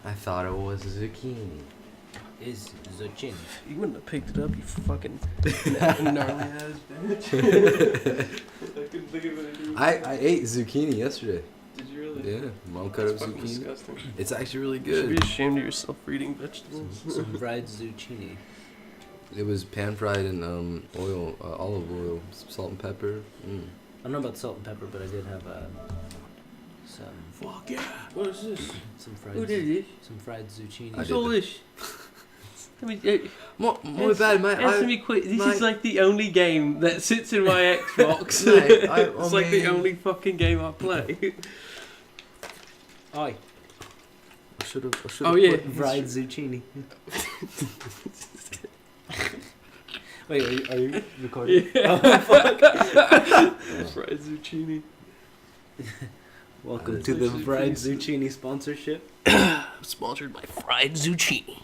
I thought it was zucchini. Is zucchini. You wouldn't have picked it up, you fucking gnarly ass bitch. I couldn't think of anything. I ate zucchini yesterday. Did you really? Yeah, mom cut up That's fucking zucchini. disgusting. It's actually really You should be good. ashamed of yourself for eating vegetables. Some fried zucchini. It was pan fried in oil, olive oil, salt and pepper. I don't know about salt and pepper, but I did have some. Fuck yeah! What is this? Some fried. Who did this? Some fried zucchini. I did Soulish. More bad, mate. Answer me quick. This is like the only game that sits in my Xbox. Mate, it's like the only fucking game I play. Oi. I should have. Oh yeah, Fried zucchini. Wait, are you recording? Yeah. Oh, fuck. Fried zucchini. Welcome to the fried zucchini sponsorship. Sponsored by Fried Zucchini.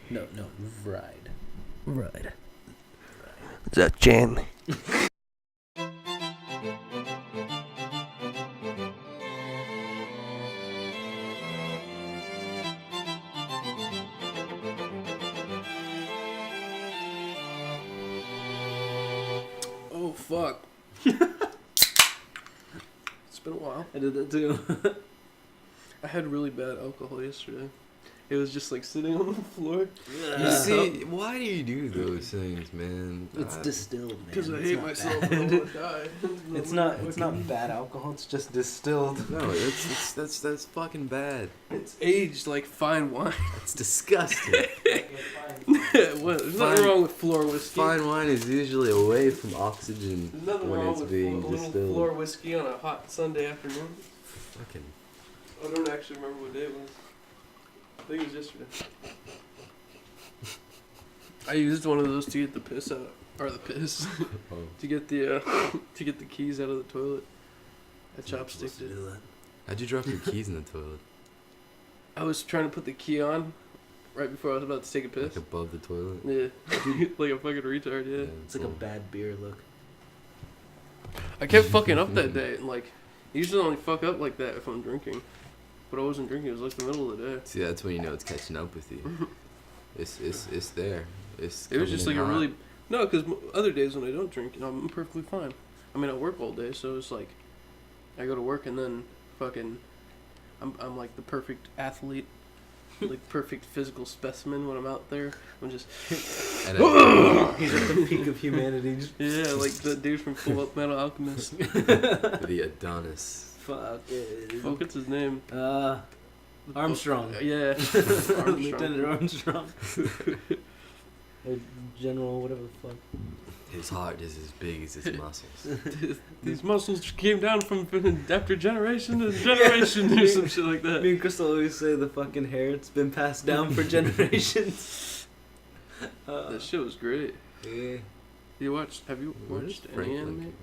No, fried. Right. Zucchini. Oh fuck. It's been a while. I did that too. I had really bad alcohol yesterday. It was just like sitting on the floor. You see, why do you do those things, man? It's distilled, man. Because I It's hate not myself bad. and I want to die. It's not bad alcohol. It's just distilled. No, that's fucking bad. It's aged like fine wine. It's disgusting. What? There's nothing wrong with floor whiskey. Fine wine is usually away from oxygen There's nothing when wrong it's with being a little distilled. floor whiskey on a hot Sunday afternoon. Fucking. I don't actually remember what day it was. I think it was yesterday. I used one of those to get the piss out, or the piss, Oh. to get the keys out of the toilet. I chopsticked it. How'd you drop your keys in the toilet? I was trying to put the key on right before I was about to take a Like piss. above the toilet? Yeah, like a fucking retard. Yeah. It's like a bad beer look. I kept fucking up that day, and like, I usually only fuck up like that if I'm drinking. But I wasn't drinking, it was like the middle of the day. See, that's when you know it's catching up with you. It's there. It was coming just in like a hot. really... No, because other days when I don't drink, I'm perfectly fine. I mean, I work all day, so it's like, I go to work and then fucking, I'm like the perfect athlete, like perfect physical specimen when I'm out there. I'm just... And He's at the peak of humanity. Yeah, like the dude from Full Metal Alchemist. the Adonis. Fuck it. Oh, what's his name? Armstrong. Yeah. Lieutenant Armstrong. Or General, whatever the fuck. His heart is as big as his muscles. These muscles came down from after generation to generation or some shit like that. Me and Crystal always say the fucking hair, it's been passed down for generations. That shit was great. Yeah. Have you Where watched does Frank any like anime?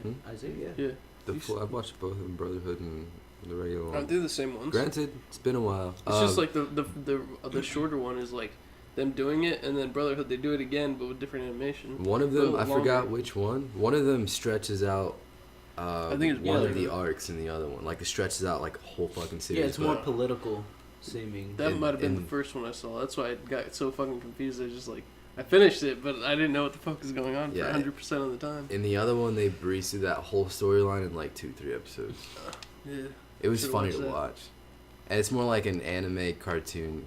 Hmm? Isaiah, Yeah. I've watched both of them, Brotherhood and the regular Aren't one. they the same ones? Granted, it's been a while. It's just like the shorter one is like them doing it, and then Brotherhood they do it again but with different animation. one of them, but I longer. forgot which one. One of them stretches out. I think it's one of the Brotherhood. arcs in the other one. Like it stretches out like a whole fucking series. yeah, it's more but political seeming. That might have been the first one I saw. That's why I got so fucking confused. I just like I finished it, but I didn't know what the fuck was going on Yeah. for 100% of the time. In the other one, they breezed through that whole storyline in like 2-3 episodes. Yeah. It was Should've funny watched to that. watch, and it's more like an anime cartoon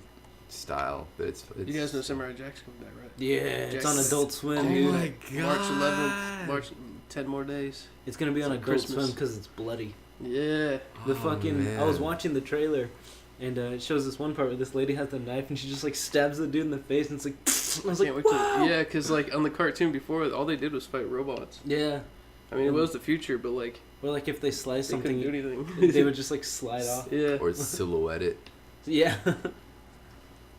style. But it's You guys know Samurai Jack's coming back, right? Yeah, it's on Jack's- Adult Swim, Oh dude. my god! March 11th, March 10 more days. It's gonna be on It's Adult Christmas. Swim because it's bloody. Yeah. The Oh, fucking... I was man. watching the trailer, and it shows this one part where this lady has the knife, and she just, like, stabs the dude in the face, and it's like... I was like, Can't wait wow! to, yeah, because like on the cartoon before, all they did was fight robots. Yeah. I mean, it was the future, but like Or, like, if they slice they couldn't do something, anything. they would just, like, slide off. Yeah. Or silhouette it. Yeah.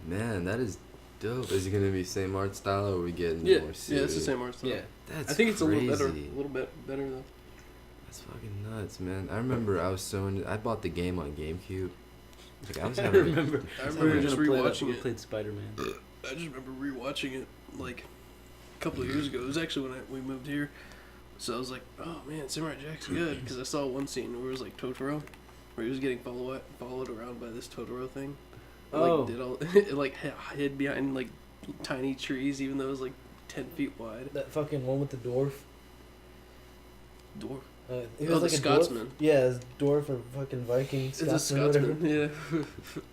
Man, that is dope. Is it gonna be same art style, or are we getting Yeah. more Yeah, serious? it's the same art style. Yeah. That's I think it's crazy. a little bit better though. That's fucking nuts, man. I remember I was so into, I bought the game on GameCube. Like I was I having. remember. I We remember were just gonna play that. rewatching We it. played Spider-Man. I just remember rewatching it like a couple of years ago. It was actually when we moved here, so I was like, "Oh man, Samurai Jack's good," because I saw one scene where it was like Totoro, where he was getting followed around by this Totoro thing, Oh. Like did all it like hid behind like tiny trees, even though it was like 10 feet wide. That fucking one with the dwarf. Dwarf. He Oh, was the like a Scotsman. Dwarf. Yeah, it's dwarf or fucking Viking. It's a Scotsman, Scotsman. Yeah,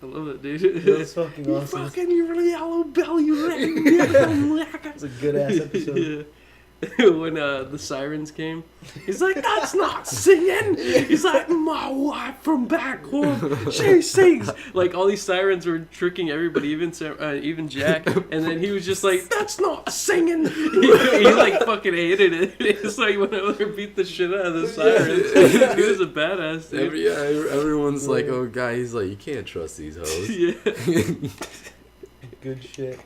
I love it, dude. That's fucking You awesome. fucking your yellow belly ring. It's a good ass episode. Yeah. When the sirens came, he's like, "That's not singing." He's like, "My wife from back home, she sings." Like all these sirens were tricking everybody, even Jack. And then he was just like, "That's not singing." He like fucking hated it. So he went over there and beat the shit out of the sirens. He was a badass, dude. Everyone's like, "Oh, guy," he's like, "You can't trust these hoes." Yeah, Good shit.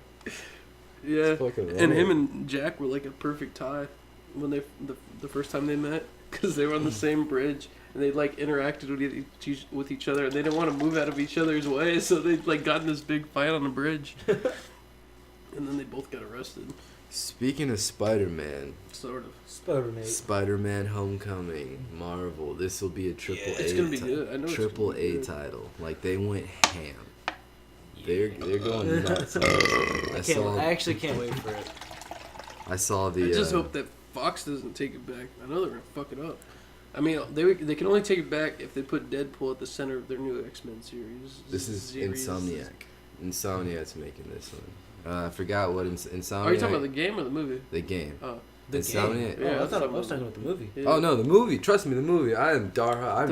yeah. It's fucking And him wrong. and Jack were like a perfect tie when they the first time they met, because they were on the same bridge and they like interacted with each other, and they didn't want to move out of each other's way, so they like got in this big fight on the bridge, and then they both got arrested. Speaking of Spider-Man, Sort of. Spider-Man. Spider-Man: Homecoming, Marvel. This will be a triple Yeah, A. it's gonna be good. I know it's gonna Triple be A good. title. Like they went ham. They're going nuts. I I actually can't wait for it. I saw the. I just hope that Fox doesn't take it back. I know they're gonna fuck it up. I mean, they can only take it back if they put Deadpool at the center of their new X-Men series. This is Insomniac. Insomniac's making this one. I forgot what Insomniac. Are you talking about the game or the movie? the game? Oh, The Insomniac. game? Yeah, Oh, I thought I that's was talking about the movie. yeah. Oh no, the movie. Trust me, the movie. I'm diehard.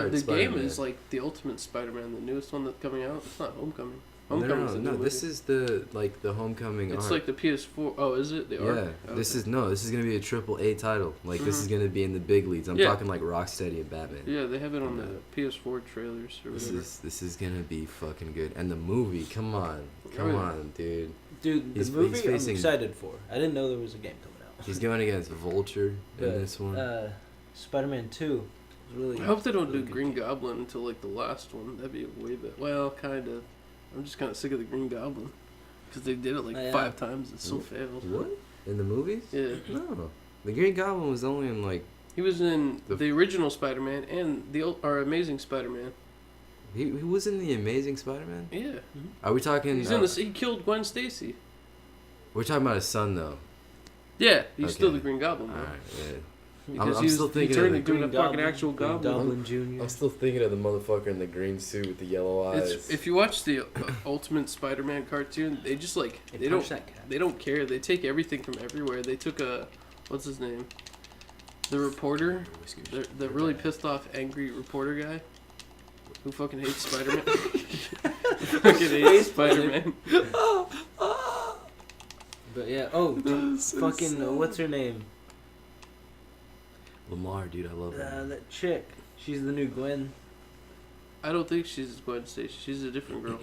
The game Spider-Man. is like the Ultimate Spider-Man, the newest one that's coming out. It's not Homecoming. No, Homecoming's the new movie. This is the Homecoming. It's arc. like the PS4. Oh, is it the arc? Yeah, this Okay. is gonna be a triple A title. Like this is Mhm. gonna be in the big leagues. I'm Yeah. talking like Rocksteady and Batman. Yeah, they have it on Yeah. the PS4 trailers or whatever. This is gonna be fucking good. And the movie, come on, Oh, yeah. dude. Dude, the He's movie facing- I'm excited for. I didn't know there was a game coming out. He's going against Vulture in But, this one. Spider-Man 2 is really. I hope they don't really do good Green game. Goblin until like the last one. That'd be way better. Well, kind of. I'm just kind of sick of the Green Goblin because they did it like Yeah. 5 times. It still What? failed. What? In the movies? Yeah, No. The Green Goblin was only in like he was in The- the original Spider-Man and our Amazing Spider-Man. he was in the Amazing Spider-Man. Yeah, Are we talking? he's in this. He killed Gwen Stacy. We're talking about his son though. Yeah, he's Okay. still the Green Goblin All though. right. Yeah. Because I'm he still thinking he turned of the into a Green fucking Goblin, actual Green goblin. Goblin Jr. I'm still thinking of the motherfucker in the green suit with the yellow eyes. If you watch the Ultimate Spider-Man cartoon, they just like Hey, they punch don't that cat. they don't care. They take everything from everywhere. They took what's his name, the reporter, the really pissed off angry reporter guy, who fucking hates Spider-Man. Fucking hates Spider-Man. But yeah, fucking, what's her name? Lamar, dude, I love her. That chick. She's the new Gwen. I don't think she's Gwen Stacy. She's a different girl.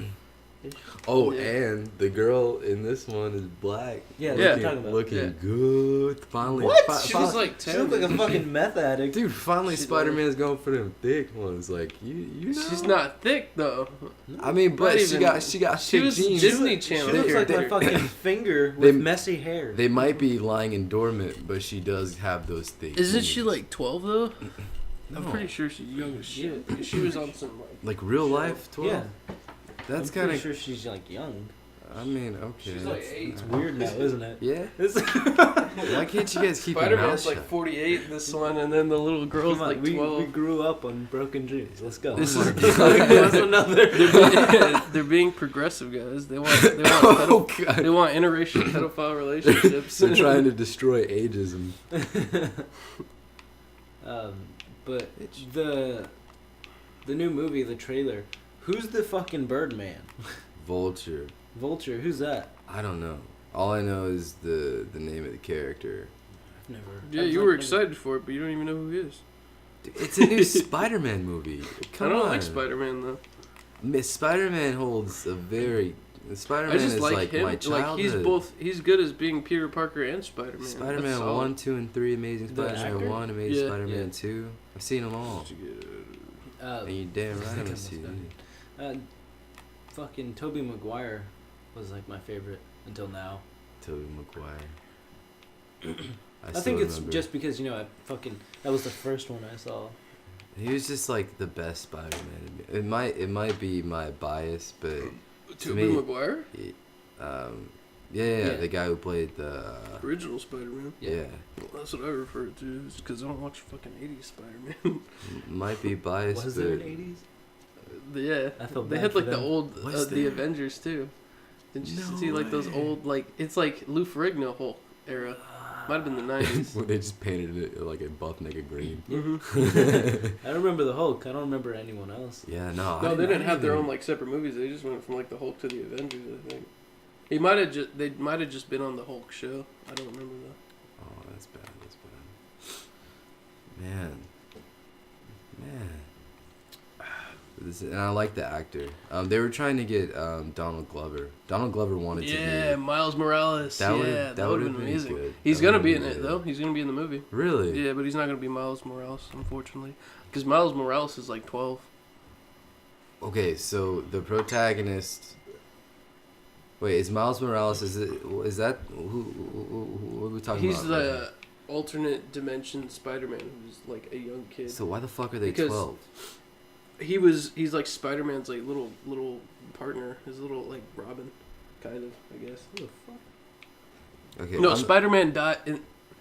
Oh, Yeah. and the girl in this one is black. Yeah, Yeah. what are you talking about? Looking Yeah. good. Finally. What? She was like She 10. looked like a fucking meth addict. Dude, finally She Spider-Man's going for them thick ones. Like you know. She's not thick though. I mean, but Not she even- got She thick was jeans. Disney She Channel. looks like my They're- fucking finger They- with messy hair. They might be lying in dormant, but she does have those thick. Isn't she jeans. like 12 though? No. I'm pretty sure she's young as shit. She was on some like real life 12? Yeah, That's I'm kind pretty of. sure she's like young. I mean, okay. She's like 8. It's weird now, isn't it? Yeah. It's Why can't you guys keep your mouth Spider-Man's shut? like 48 in this one, and then the little girl's Come on, like we 12. grew up on broken dreams. Let's go. This Oh is my God. That's another. they're being progressive, guys. They want Oh God. they want interracial pedophile relationships. They're trying to destroy ageism. But the new movie, the trailer. Who's the fucking Birdman? Vulture. Vulture. Who's that? I don't know. All I know is the name of the character. I've never. Yeah, I've you not were never- excited for it, but you don't even know who he is. Dude, it's a new Spider-Man movie. Come I don't on. like Spider-Man though. Miss Spider-Man holds a very. Spider-Man I just is like him. my childhood. Like he's good as being Peter Parker and Spider-Man. That's Spider-Man solid. 1, 2, and 3, Amazing The Spider-Man actor? 1, Amazing Yeah, Spider-Man yeah. 2. I've seen them all. And you damn right I've seen it. Fucking Tobey Maguire was like my favorite until now. Tobey Maguire. I still think it's remember. just because that was the first one I saw. He was just like the best Spider-Man. It might be my bias, but Tobey me- Maguire? Yeah, the guy who played the Original Spider-Man. yeah. Well, that's what I refer to, because I don't watch fucking 80s Spider-Man. Might be biased, Was but there an 80s? Yeah. I felt They bad had for like the them. old, Was the there? Avengers too. Didn't you No see like those way. old, like, it's like Lou Ferrigno Hulk era. Might have been the 90s. When they just painted it like a buff nigga green. Mm-hmm. I remember the Hulk. I don't remember anyone else. Yeah, no. No, they didn't have their even- own like separate movies. They just went from like the Hulk to the Avengers, I think. He might have just they might have just been on the Hulk show. I don't remember though. Oh, that's bad. Man. And I like the actor. They were trying to get Donald Glover. Donald Glover wanted to Yeah, be. Miles Morales. That would've- yeah, that that would would've have been been amazing. good. He's That gonna would've be in been it good. though. He's gonna be in the movie. Really? Yeah, but he's not gonna be Miles Morales, unfortunately, because Miles Morales is like 12. Okay, so the protagonist. Wait, is Miles Morales? Is that who? What are we talking He's about? the alternate dimension Spider-Man who's like a young kid. So why the fuck are they Because- 12? He's like Spider-Man's like little partner, his little like Robin, kind of, I guess. Who the fuck? Okay, No, Spider-Man died.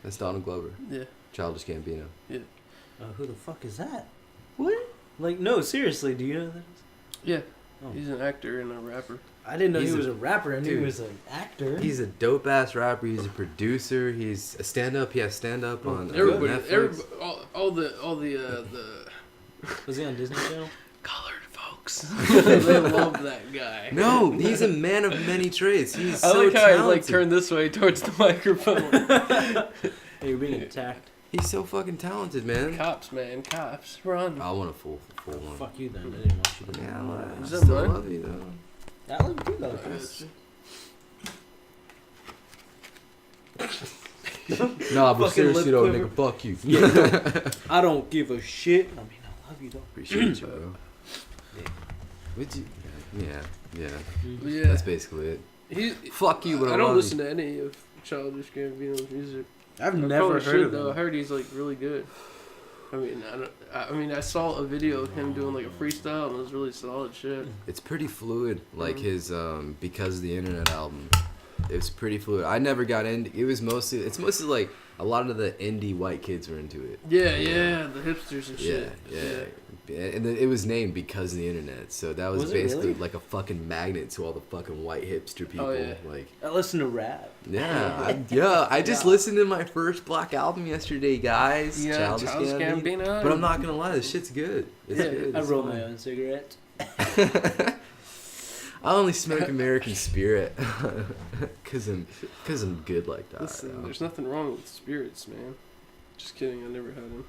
That's Donald Glover. Yeah. Childish Gambino. Who the fuck is that? What? Like, no, seriously, do you know that? Yeah. Oh. He's an actor and a rapper. I didn't know He's he was a- a rapper. I knew dude. he was an actor. He's a dope ass rapper. He's a producer. He's a stand up. He has stand up on Netflix. All the Was he on Disney Channel? colored folks. They love that guy. No, he's a man of many trades. He's I so like how talented. I like turned this way towards the microphone. Hey, you're being attacked. He's so fucking talented, man. Cops, man, cops, run. I want a full one. Fuck you then. I didn't want you to. Yeah, I Is still that mine? love you though. I love you though. Nah, but Fucking seriously though, lip nigga, fuck you. I don't give a shit. I mean, I love you though. Appreciate you, bro. Yeah. Would you? Yeah. Yeah. That's basically it. He, Fuck you, but I don't love listen you. to any of Childish Gambino's music. I've I never probably heard should, of though. I him. heard he's like really good. I mean, I saw a video of him doing like a freestyle, and it was really solid shit. It's pretty fluid, like Mhm. his Because of the Internet album. It's pretty fluid. I never got into. It's mostly like a lot of the indie white kids were into it. Yeah, the hipsters and Yeah, shit. and then it was named Because of the Internet, so that was Was it basically really? like a fucking magnet to all the fucking white hipster people. Oh, yeah. Like, I listen to rap. I just Yeah. listened to my first Black album yesterday, guys. Yeah, Childish Childish Gambino. Gambino. But I'm not gonna lie, this shit's good. It's Yeah, good. I It's roll fine. my own cigarette. I only smoke American Spirit cause I'm good like that. Listen, there's nothing wrong with spirits, man. Just kidding, I never had them.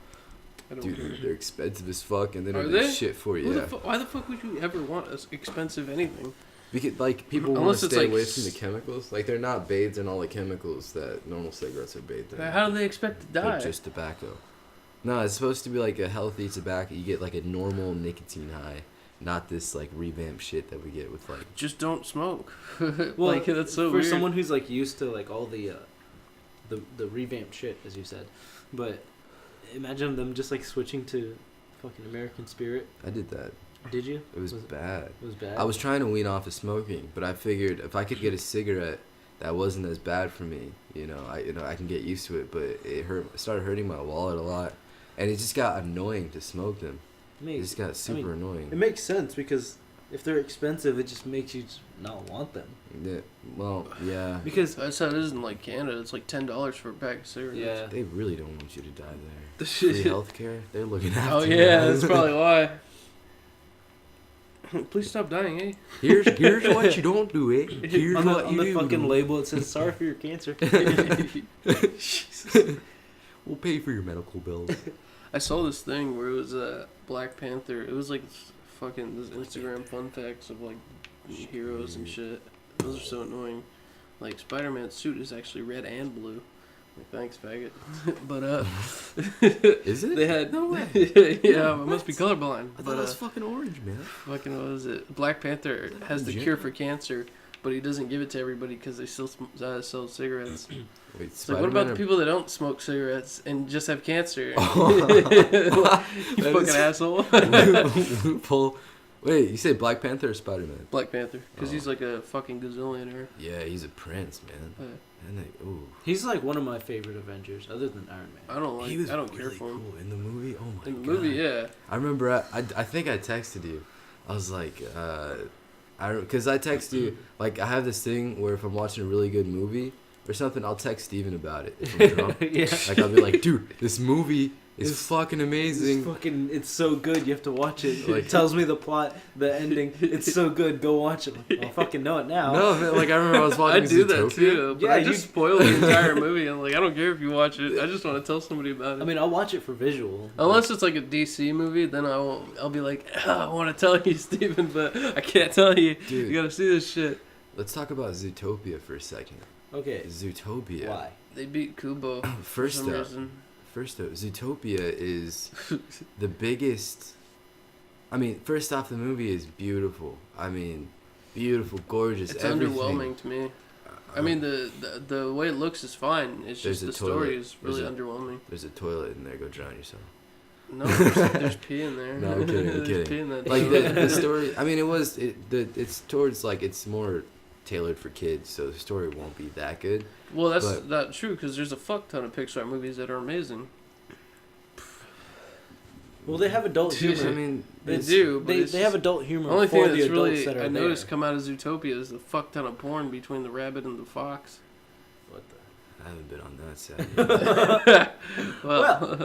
I don't care. Dude, they're expensive as fuck and they don't Are do they? shit for you. Who Yeah. why the fuck would you ever want expensive anything? Because like people want Unless to it's, stay like, away from the chemicals. Like they're not bathed in all the chemicals that normal cigarettes are bathed in. How do they expect to They're die? just tobacco. No, it's supposed to be like a healthy tobacco. You get like a normal nicotine high, not this like revamped shit that we get with like. Just don't smoke. Well, like that's so for weird. someone who's like used to like all the revamped shit, as you said. But imagine them just like switching to fucking American Spirit. I did that. Did you? It was bad. It was bad. I was trying to wean off of smoking, but I figured if I could get a cigarette that wasn't as bad for me, I can get used to it. But it started hurting my wallet a lot, and it just got annoying to smoke them. It just got super annoying. It makes sense because if they're expensive, it just makes you just not want them. Yeah, well, yeah. Because That's how it is in like Canada. It's like $10 for a pack of cigarettes. yeah, They really don't want you to die there. The Free shit. healthcare, they're looking after Oh you. yeah, that's probably why. Please stop dying, eh? Here's what you don't do, eh? Here's on what the you do. fucking label it says sorry for your cancer. We'll pay for your medical bills. I saw this thing where it was Black Panther. It was like fucking this Instagram fun facts of like heroes and shit. Those are so annoying. Like Spider-Man's suit is actually red and blue. Like, thanks, faggot. But Is it? they had No way. yeah, I must be colorblind. I But thought it was fucking orange, man. fucking what was it? Black Panther has the cure for cancer, but he doesn't give it to everybody because they still sell cigarettes. Wait, It's like, what about the people that don't smoke cigarettes and just have cancer? You That fucking is- asshole. loophole? Wait, you say Black Panther or Spider-Man? Black Panther, because Oh. he's like a fucking gazillionaire. Yeah, he's a prince, man. And ooh. He's like one of my favorite Avengers, other than Iron Man. I don't like. He was I don't really care for him. cool in the movie. Oh my god. In the movie, yeah. I remember. I think I texted you. I was like, because I text you like I have this thing where if I'm watching a really good movie or something, I'll text Steven about it if I'm drunk. Yeah. Like I'll be like, dude, this movie is It's- fucking amazing. It's so good. You have to watch it. Like- It tells me the plot, the ending. It's so good. Go watch it. Like, I'll fucking know it now. No, man, like I remember I was I watching do that Zootopia. too, but Yeah, I you- just spoil the entire movie. I'm like, I don't care if you watch it. I just want to tell somebody about it. I mean, I'll watch it for visual. Unless it's like a DC movie, then I won't. I'll be like, I want to tell you, Steven, but I can't tell you. Dude. You gotta see this shit. Let's talk about Zootopia for a second. Okay. Zootopia. Why? They beat Kubo for First some up, reason. Zootopia is the biggest. I mean, first off, the movie is beautiful. I mean, beautiful, gorgeous. It's everything. underwhelming to me. I mean, the way it looks is fine. It's There's just a the story toilet. is really There's a- underwhelming. There's a toilet in there. Go drown yourself. No, there's pee in there. No, I'm kidding, I'm There's kidding. pee in that Like toilet. the story. I mean, it's towards like it's more tailored for kids, so the story won't be that good. Well, that's but- not true because there's a fuck ton of Pixar movies that are amazing. Well, they have adult Dude, humor. I mean, They it's- do, but They it's have just- adult humor The only for thing the that's adults really that are I noticed there. come out of Zootopia is the fuck ton of porn between the rabbit and the fox. What I haven't been on that set. Well,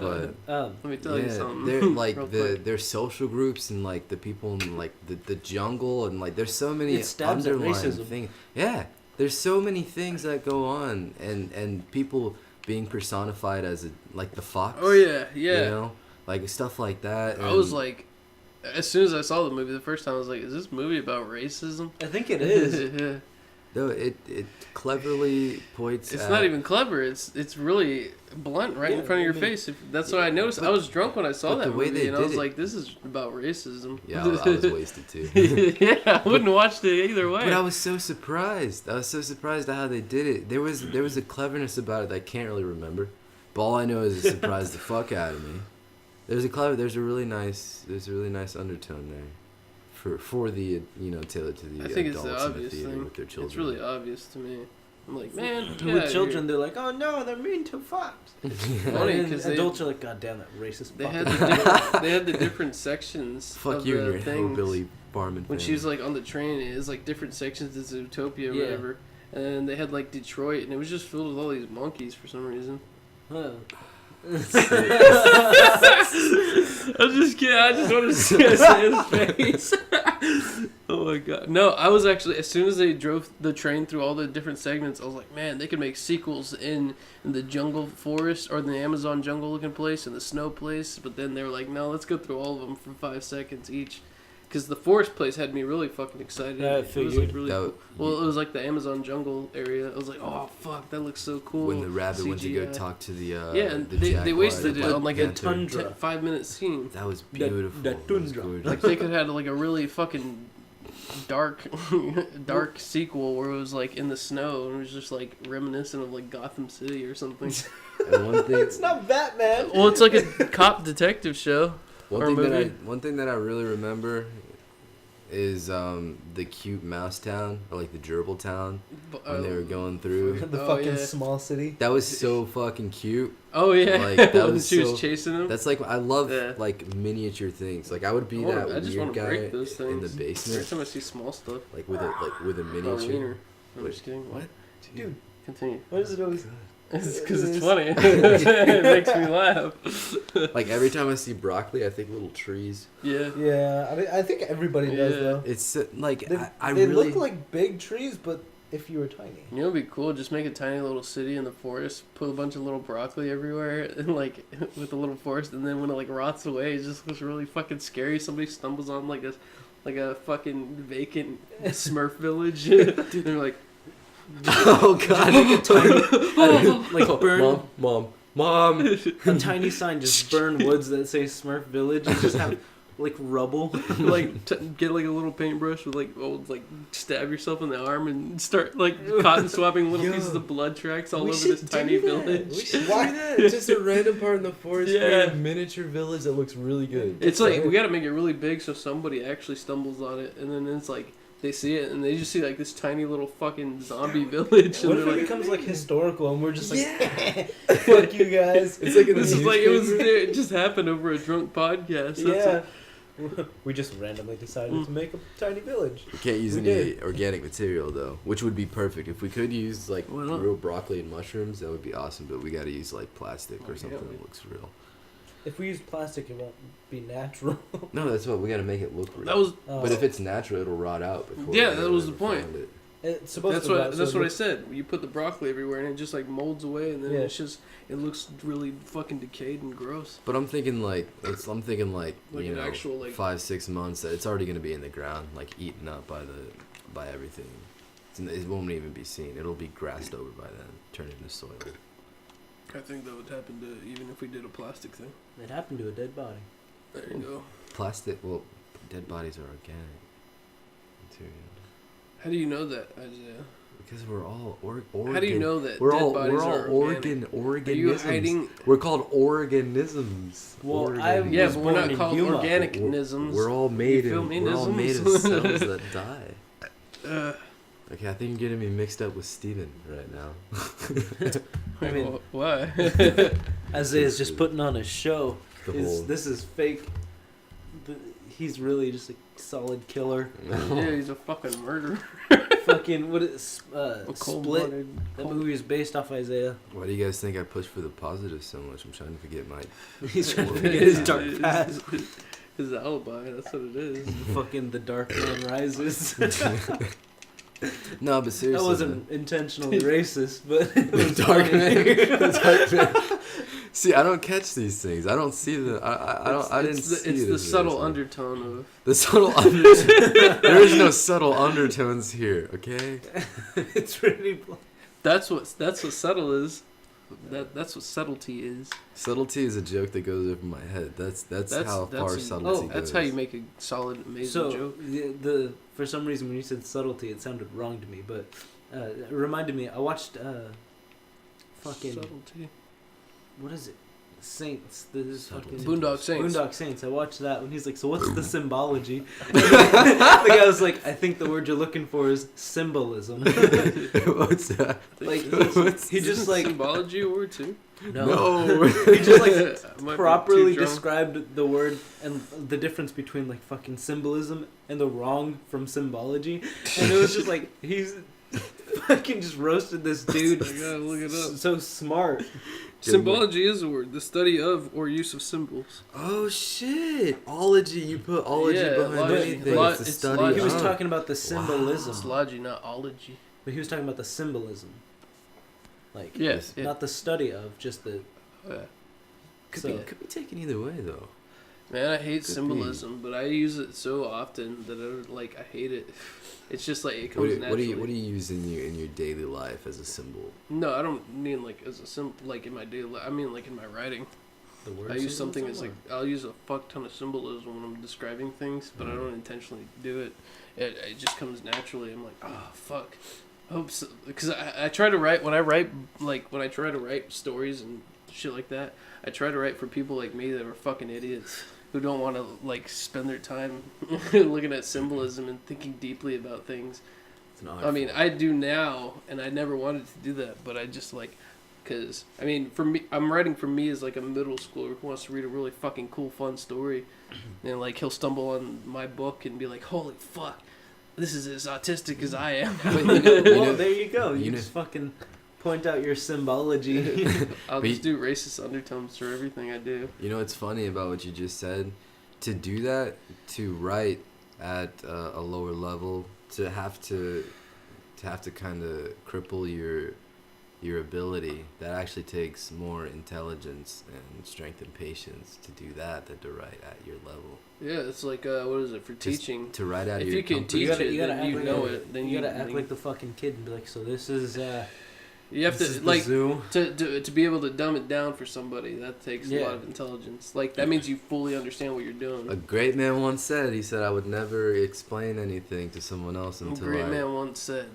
But let me tell you yeah, something. they're like real the quick. their social groups and like the people in like the jungle and like there's so many It stabs at underlying racism. things. Yeah, there's so many things that go on and people being personified as like the fox. Oh yeah, yeah. You know, like stuff like that. I was and- like, as soon as I saw the movie the first time, I was like, "Is this movie about racism?" I think it is. Yeah. no, it cleverly points. It's at, not even clever. It's really blunt right in Yeah, front of your I mean- face. That's what I noticed. I was drunk when I saw but that the way movie, they and I did was it- like, "This is about racism." Yeah, I was wasted too. Yeah, I wouldn't have watched it either way. But I was so surprised. I was so surprised at how they did it. There was a cleverness about it that I can't really remember. But all I know is it surprised the fuck out of me. There's a really nice undertone there, for the tailored to the I think it's the adults in the obvious theater thing. with their children. It's really obvious to me. I'm like, man, get With outta children, here. they're like, "Oh no, they're mean to fox." Funny, And 'cause they- adults are like, "God damn that racist." They fucker." had they had the different sections Fuck of you the and your things. hillbilly farming. When family. she was like on the train, it was like different sections of Zootopia or Yeah. whatever. And they had like Detroit, and it was just filled with all these monkeys for some reason. Huh. I'm just kidding. I just want to see his face. Oh my god. No, I was actually, as soon as they drove the train through all the different segments, I was like, man, they could make sequels in the jungle forest or the Amazon jungle looking place and the snow place. But then they were like, no, let's go through all of them for 5 seconds each. Because the forest place had me really fucking excited. Yeah, I It was like figured. really That- cool. Well, it was like the Amazon jungle area. I was like, oh fuck, that looks so cool. when the rabbit went to go CGI. talk to the Yeah, and the they jaguar, wasted the it Black on like Panther. a tundra. 5-minute scene. That was The- beautiful. the That was tundra. gorgeous. Like they could have had like a really fucking dark sequel where it was like in the snow and it was just like reminiscent of like Gotham City or something. And one thing, It's not Batman. Well, it's like a cop detective show. One Or thing movie. one thing that I really remember is the cute mouse town or like the gerbil town when they were going through. The Oh, fucking yeah. small city. That was so fucking cute. Oh yeah, Like, that when was she so- was chasing him. That's like I love Yeah. like miniature things. Like I would be that I just weird want to guy break those in the things. Every basement, time I see small stuff, like with a oh, miniature. wiener. I'm Wait, just kidding. what? Dude, Continue. why does it always? It's because it's funny. It makes me laugh. Like every time I see broccoli, I think little trees. Yeah. Yeah, I mean, I think everybody does Yeah. though. It's like They, I they really look like big trees, but if you were tiny. You know what'd be cool? Just make a tiny little city in the forest, put a bunch of little broccoli everywhere, and like with a little forest, and then when it like rots away, it just looks really fucking scary. Somebody stumbles on like a fucking vacant Smurf village. They're like, oh god, Like burn mom. a tiny sign, just burn woods that say Smurf Village, and just have like rubble. Like get like a little paintbrush with like stab yourself in the arm and start like cotton swapping little pieces of blood tracks all over this tiny village. Why that? Just a random part in the forest. Yeah. A miniature village that looks really good. It's like we gotta make it really big so somebody actually stumbles on it, and then it's like they see it and they just see like this tiny little fucking zombie village. What And if they're it like, becomes like historical and we're just like, Yeah. fuck you guys. It's like in the this is like newspaper. it just happened over a drunk podcast. Yeah. We just randomly decided to make a tiny village. We can't use We any did. organic material though, which would be perfect. If we could use like Why not? real broccoli and mushrooms, that would be awesome. But we got to use like plastic or Oh, something yeah. that looks real. If we use plastic, it won't be natural. No, that's what we got to make it look real. That was But if it's natural, it'll rot out before. Yeah, that anyone was the ever point. found it. It's supposed that's to what rot, so that's it what I looks- said. You put the broccoli everywhere and it just like molds away, and then Yeah. it looks really fucking decayed and gross. But I'm thinking like Like you an know, actual, like- 5-6 months. It's already gonna be in the ground, like eaten up by everything. It won't even be seen. It'll be grassed over by then, turned into soil. I think that would happen to even if we did a plastic thing. It happened to a dead body. There you go. Plastic. Well, dead bodies are organic material. How do you know that, Isaiah? Because we're all organ. How do you know that We're dead all bodies are organic? Are you organisms. hiding? We're called organisms. Well, I Organisms. Yeah, was but we're born not in called Yuma. organicisms. We're all made feel in. me? We're all made of Nisms. cells that die. Uh, Okay, I think you're getting me mixed up with Steven right now. I mean- why? Isaiah's just putting on a show. The whole. This is fake. He's really just a solid killer. Yeah, he's a fucking murderer. Fucking what is A Split? cold-blooded. That movie is based off Isaiah. Why do you guys think I push for the positive so much? I'm trying to forget my. He's trying to forget his dark past. His alibi. That's what it is. Fucking The Dark Man Rises. No, but seriously. That wasn't intentionally racist, but it The was Dark funny. Man. The Dark Man. See, I don't catch these things. I don't see the. I don't. I didn't It's the, see it's it the as subtle racist. undertone of. The subtle undertones. There is no subtle undertones here. Okay. It's really. That's what subtle is. That's what subtlety is. Subtlety is a joke that goes over my head. That's how far subtlety goes. That's how you make a solid, amazing So joke. the for some reason when you said subtlety, it sounded wrong to me, but it reminded me. I watched fucking Subtlety. what is it? Saints. This Subtlety. fucking Boondock Saints. Boondock Saints. I watched that when he's like, so what's the symbology? The guy was like, I think the word you're looking for is symbolism. What's that? Like What's he just like symbology a word too. no. he just like Might be properly too drunk. described the word and the difference between like fucking symbolism and the wrong from symbology, and it was just like he's fucking just roasted this dude. I gotta look it up. So smart. Symbology is a word, the study of or use of symbols. Oh shit! Ology. You put ology Yeah, behind logic. anything. Lo- It's the it's study. logic. He was of. talking about the symbolism, It's logy, not ology. but he was talking about the symbolism, like Yes. Yeah. not the study of, just the. Could So- be taken either way though. Man, I hate Could be. symbolism, but I use it so often that I hate it. It's just like it comes What naturally. do you use in your daily life as a symbol? No, I don't mean like as a like in my daily life. I mean like in my writing. The word I use something symbolism, as like I'll use a fuck ton of symbolism when I'm describing things, but I don't intentionally do it. It just comes naturally. I'm like, oh fuck. I hope so, because I try to write when I try to write stories and shit like that. I try to write for people like me that are fucking idiots who don't want to like spend their time looking at symbolism and thinking deeply about things. It's not. I mean, I do now, and I never wanted to do that, but I just like, cause I mean, for me, I'm writing for me as like a middle schooler who wants to read a really fucking cool, fun story, and like he'll stumble on my book and be like, "Holy fuck, this is as autistic as I am." But well, there you go. You you just fucking point out your symbology. I'll But just do racist undertones for everything I do. You know what's funny about what you just said? To do that, to write at a lower level, to have to kind of cripple your ability, that actually takes more intelligence and strength and patience to do that than to write at your level. Yeah, it's like what is it for Just teaching? To write out If your you can comfort teach zone. it, then act you like know a- it. Then you gotta then act like the fucking kid and be like, so this is You have This to is the like zoo. to be able to dumb it down for somebody. That takes a Yeah. lot of intelligence. Like that means you fully understand what you're A doing. great man once said, he said, I would never explain anything to someone else A until great I... man once said,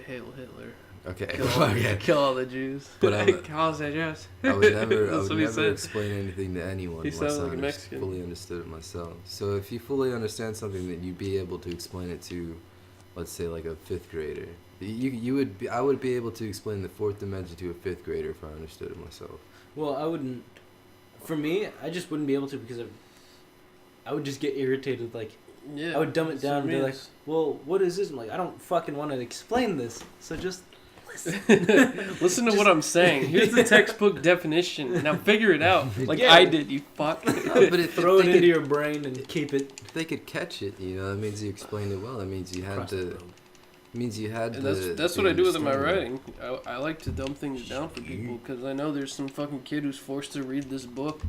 "Hail Hitler, Okay, okay. Kill all the Jews." But I'm- Kill all the Jews. I would never, I That's would what he never said. explain anything to anyone He unless sounded I like a Mexican. fully understood it myself. So if you fully understand something, then you'd be able to explain it to, let's say, like a 5th grader. You would be, I would be able to explain the 4th dimension to a 5th grader if I understood it myself. Well, I wouldn't. For me, I just wouldn't be able to because I would just get irritated. Like, Yeah, I would dumb it that's down what and I be mean. like, "Well, what is this?" I'm like, I don't fucking want to explain this. So just Listen to what I'm saying. Here's the textbook definition. Now figure it out, like Yeah. I did. You fuck. But if throw it they into could, your brain and keep it. if they could catch it, you know, that means you explained it well. That means you had across the to. road. Means you had And to. that's what I do with my understand. writing. I like to dumb things down for people because I know there's some fucking kid who's forced to read this book,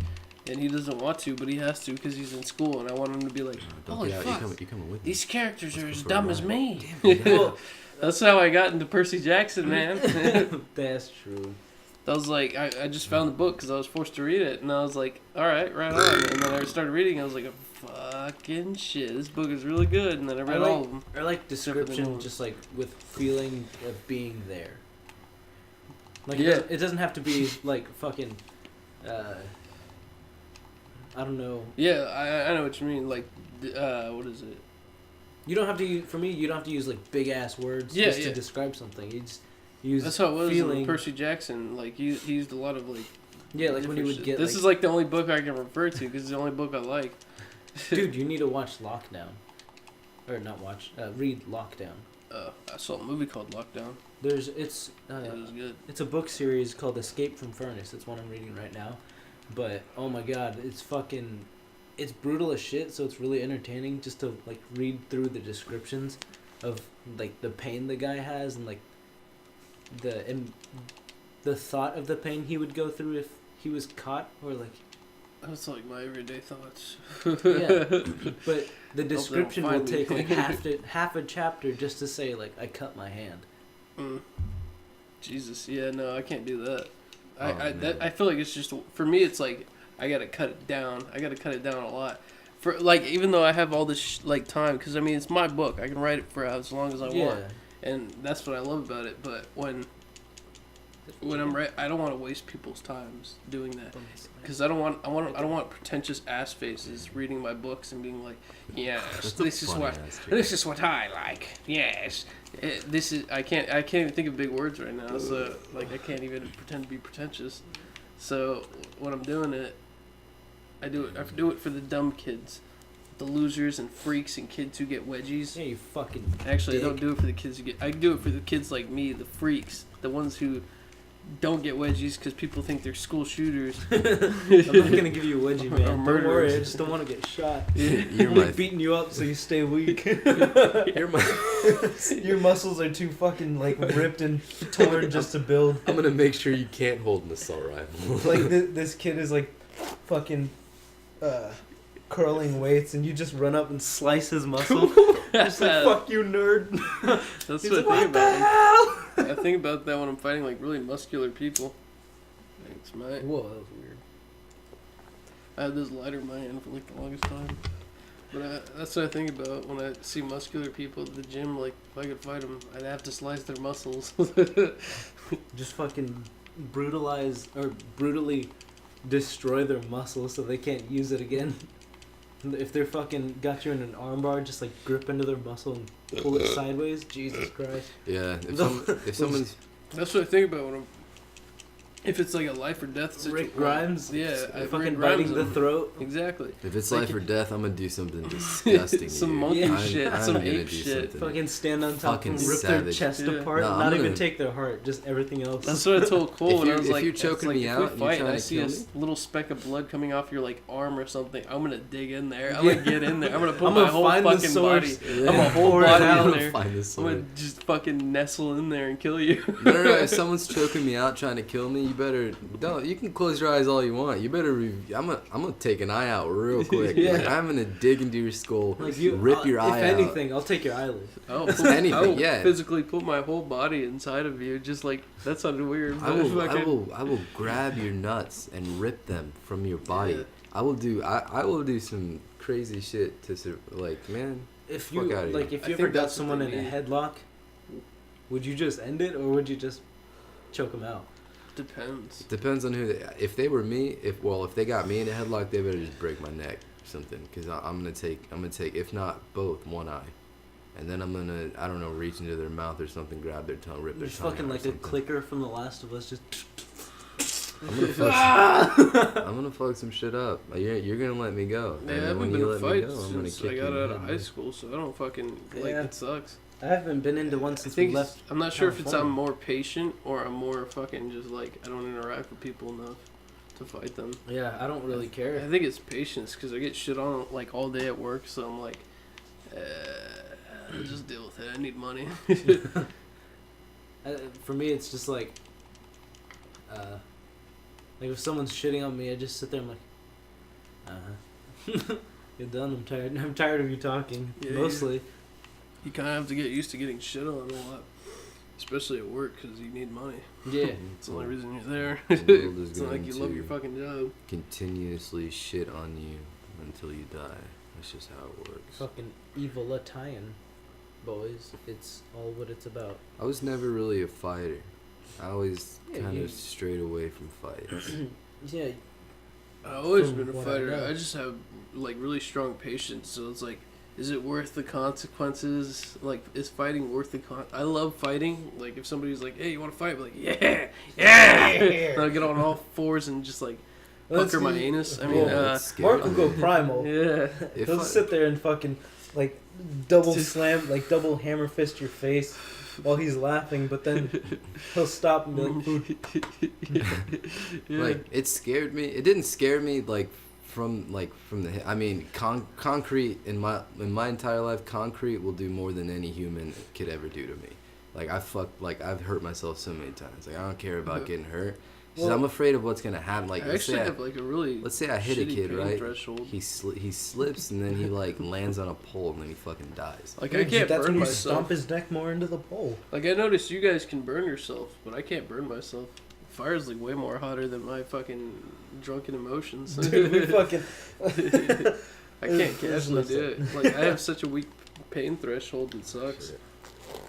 and he doesn't want to, but he has to because he's in school, and I want him to be like, Don't "Holy get out. fuck, You're coming with me. these characters are Let's as go for a dumb as ride." me." Well, That's how I got into Percy Jackson, man. that's true. I was like, I just found the book because I was forced to read it, and I was like, all right, right on. And then I started reading, and I was like, fucking shit, this book is really good. And then I read all of them. I like for the description, notes. just like with feeling of being there. Like Yeah. it doesn't have to be like fucking. I don't know. Yeah, I know what you mean. Like, what is it? You don't have to use, for me. You don't have to use like big ass words Yeah, just yeah. to describe something. You just use That's how it was feeling. in Percy Jackson. Like, he used a lot of, like, Yeah, like when you different would shit. get. This like, is, like, the only book I can refer to because it's the only book I like. dude, you need to watch Lockdown, or not watch. Read Lockdown. I saw a movie called Lockdown. It's It was good. it's a book series called Escape from Furnace. It's one I'm reading right now, but oh my god, it's brutal as shit. So it's really entertaining just to like read through the descriptions of like the pain the guy has and like the thought of the pain he would go through if he was caught or like That's like my everyday thoughts. yeah. But the description will find me. take like half a chapter just to say like I cut my hand. Jesus, yeah, no, I can't do that. Oh, I feel like it's just for me. It's like I gotta cut it down. I gotta cut it down a lot. For like, even though I have all this like time, because I mean it's my book. I can write it for as long as I want, and that's what I love about it. But when I'm I don't want to waste people's times doing that. Because I don't want pretentious ass faces reading my books and being like, yes, That's a this is funny what ass trick. this is what I like. Yes, this is I can't even think of big words right now. So like I can't even pretend to be pretentious. So when I'm doing it, I do it for the dumb kids, the losers and freaks and kids who get wedgies. Yeah, you fucking. Actually, dick. I don't do it for the kids who get. I do it for the kids like me, the freaks, the ones who don't get wedgies because people think they're school shooters. I'm not gonna give you a wedgie, man. Or Don't worry, I murderers. just don't want to get shot. You're I'm my. like beating you up so you stay weak. You're my. Your muscles are too fucking like ripped and torn just to build. I'm gonna make sure you can't hold an assault rifle. Like this kid is like fucking curling weights, and you just run up and slice his muscle. Just like fuck you, nerd. That's He's what like, I what think the about. hell? I think about that when I'm fighting like really muscular people. Thanks, mate. Whoa, that was weird. I had this lighter in my hand for like the longest time. But that's what I think about when I see muscular people at the gym. Like, if I could fight them, I'd have to slice their muscles. Just fucking brutally destroy their muscles so they can't use it again. If they're fucking got you in an armbar, just like grip into their muscle and pull it sideways. Jesus Christ. Yeah, if someone's That's what I think about when I'm. If it's like a life or death situation. Rick Grimes. Yeah, I fucking Rick Grimes biting the him. throat. Exactly. if it's Like life or death, I'm gonna do something disgusting. to Some you. monkey I'm- shit, I'm some gonna ape do shit. something. Fucking stand on top Fucking and rip their savage. chest Yeah. apart. No, I'm Not even gonna- take their heart, just everything else. That's what I told Cole If when you- I was if like, you're it's choking like, me if out we and fight you're and I trying to see kill a me? little speck of blood coming off your like arm or something, I'm gonna dig in there. I'm gonna get in there. I'm gonna put I'm my gonna whole find the fucking body. source. I'm gonna whole Pour it body out. in there. Find this I'm gonna sword. just fucking nestle in there and kill you. No. If someone's choking me out trying to kill me, you better don't. You can close your eyes all you want. You better. I'm gonna take an eye out real quick. Yeah. Like, I'm gonna dig into your skull, Like rip your eye If anything, I'll take your eyelid. I'll anything, yeah. physically put my whole body inside of you. Just like that sounded weird. out. But I will grab your nuts and rip them from your body. Yeah. I will do some crazy shit to like, man. If you Fuck outta like, here. if I you think ever got that's what someone they in a need. headlock, would you just end it or would you just choke them out? Depends. Depends on who they. If they were me, if they got me in a headlock, they better just break my neck or something. Cause I'm gonna take if not both, one eye, and then I'm gonna, I don't know, reach into their mouth or something, grab their tongue, rip their Just tongue fucking out or like a something. clicker from The Last of Us. Just I'm gonna fuck. I'm gonna fuck some shit up. You're gonna let me go. Yeah, And I then haven't when been you in a let me fight go, I'm gonna since kick I you got in the out of head. high school, so I don't fucking like Yeah. it sucks. I haven't been into one I since we think left. I'm not sure if it's I'm California. more patient or I'm more fucking just like I don't interact with people enough to fight them. Yeah, I don't really I care. think it's patience because I get shit on like all day at work, so I'm like, just deal with it. I need money. For me, it's just like if someone's shitting on me, I just sit there and I'm like, you're done. I'm tired. I'm tired of you talking. Yeah, Mostly. You kind of have to get used to getting shit on a lot, especially at work because you need money. Yeah. It's the only reason you're there. The world is It's not like going you love to your fucking job. Continuously shit on you until you die. That's just how it works. Fucking evil Italian, boys. It's all what it's about. I was never really a fighter. I always Yeah, kind you- of strayed away from fights. Yeah. I've always From been a what I fighter. know. I just have like really strong patience, so it's like, is it worth the consequences? Like, is fighting worth the I love fighting. Like, if somebody's like, "Hey, you want to fight?" I'm like, "Yeah, yeah!" And I'll get on all fours and just like Let's pucker my see. anus. I Yeah, mean, that's scary. Mark will go primal. yeah. If He'll I- sit there and fucking like double slam, like double hammer fist your face while he's laughing, but then he'll stop and be like, "Food." Yeah. Like, it scared me. It didn't scare me like from the. I mean, concrete in my entire life, concrete will do more than any human could ever do to me. Like I've hurt myself so many times. Like I don't care about getting hurt. It's just Well, I'm afraid of what's gonna happen. Like I actually have like a really let's say I hit a shitty kid, pain right? threshold. He slips and then he like lands on a pole and then he fucking dies. Like Yeah, I can't that's burn when you myself. stomp his neck more into the pole. Like I noticed you guys can burn yourself, but I can't burn myself. Fire's like way more hotter than my fucking drunken emotions. Dude, we fucking. I can't casually do it. Like I have such a weak pain threshold. It sucks.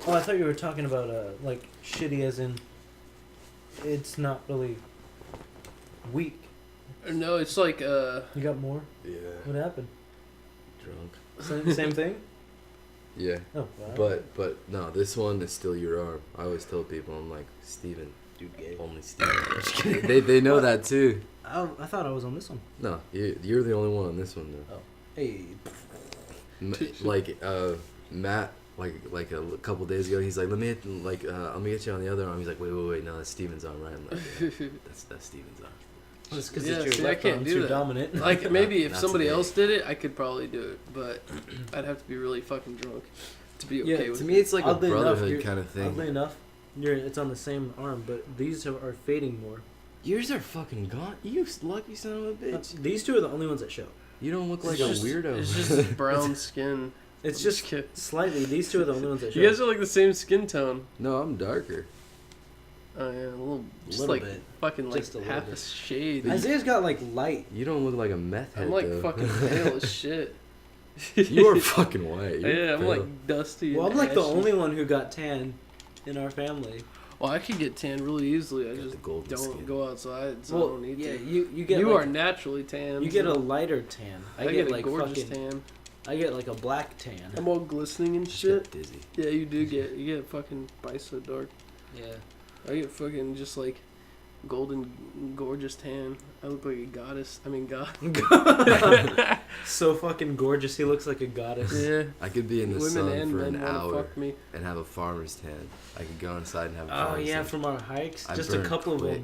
Oh, I thought you were talking about like shitty, as in it's not really weak. No, it's like You got more? Yeah. What happened? Drunk. Same thing? Yeah. Oh, wow. But no, this one is still your arm. I always tell people, I'm like, Steven, Dude, gay. only Steven. they know that too. I thought I was on this one. No, you're the only one on this one though. Hey. Like Matt, like a couple days ago, he's like, let me get you on the other arm. He's like, wait, no, that's Steven's arm, right? I'm like, yeah, that's Steven's arm. That's because Yeah, it's your see, I left can't arm. do It's your that. dominant. Like maybe if Not somebody today. else did it, I could probably do it, but I'd have to be really fucking drunk to be okay Yeah, with To it. me, it's like Oddly a enough, brotherhood you're- kind of thing. Oddly enough, it's on the same arm, but these are fading more. Yours are fucking gone. You lucky son of a bitch. These two are the only ones that show. You don't look like It's a just- weirdo. It's just brown skin. It's I'm just kidding. slightly. These two are the only ones that show. You guys are like the same skin tone. No, I'm darker. Oh yeah, a little, just Little like bit. fucking like Just a little half a bit. shade. Isaiah's got like light. You don't look like a meth head. I'm like though. fucking pale as shit. You are fucking white. You're Yeah, I'm pale. like dusty. Well, and I'm like the ashy. only one who got tan in our family. Well, I can get tan really easily. I Got just the golden don't skin. go outside, so I Well, don't need yeah, to. you get You like, are naturally tan. you get a so lighter tan. I get like a gorgeous fucking. tan. I get like a black tan. I'm all glistening and Just shit. got dizzy. Yeah, you do get. You get fucking so dark. Yeah. I get fucking just like golden, gorgeous tan. I look like a goddess. I mean, god. So fucking gorgeous. He looks like a goddess. Yeah. I could be in the Women sun and for men an wanna hour fuck me. and have a farmer's tan. I could go inside and have a Oh farmer's yeah, tan. from our hikes, I just a burned couple of quick.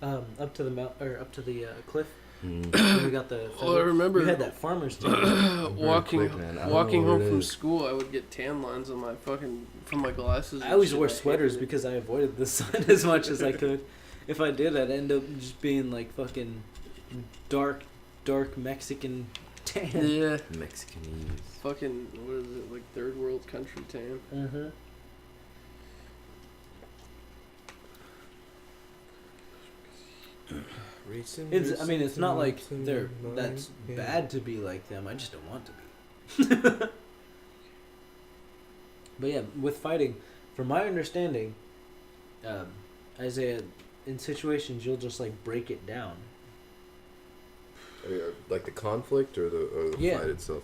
them, up to the up to the cliff. Mm. When we got the. Well, I remember you had that farmer's tan. walking quick, man. I don't walking know what home it from is. school, I would get tan lines on my fucking from my glasses. I and always shit. wore I hated sweaters it. because I avoided the sun as much as I could. If I did, I'd end up just being like fucking dark Mexican tan. Yeah. Mexicanese. Fucking, what is it, like third world country tan? Mm-hmm. I mean, it's not like that's bad to be like them. I just don't want to be. But yeah, with fighting, from my understanding, Isaiah, in situations you'll just like break it down. Like the conflict or the Yeah, fight itself?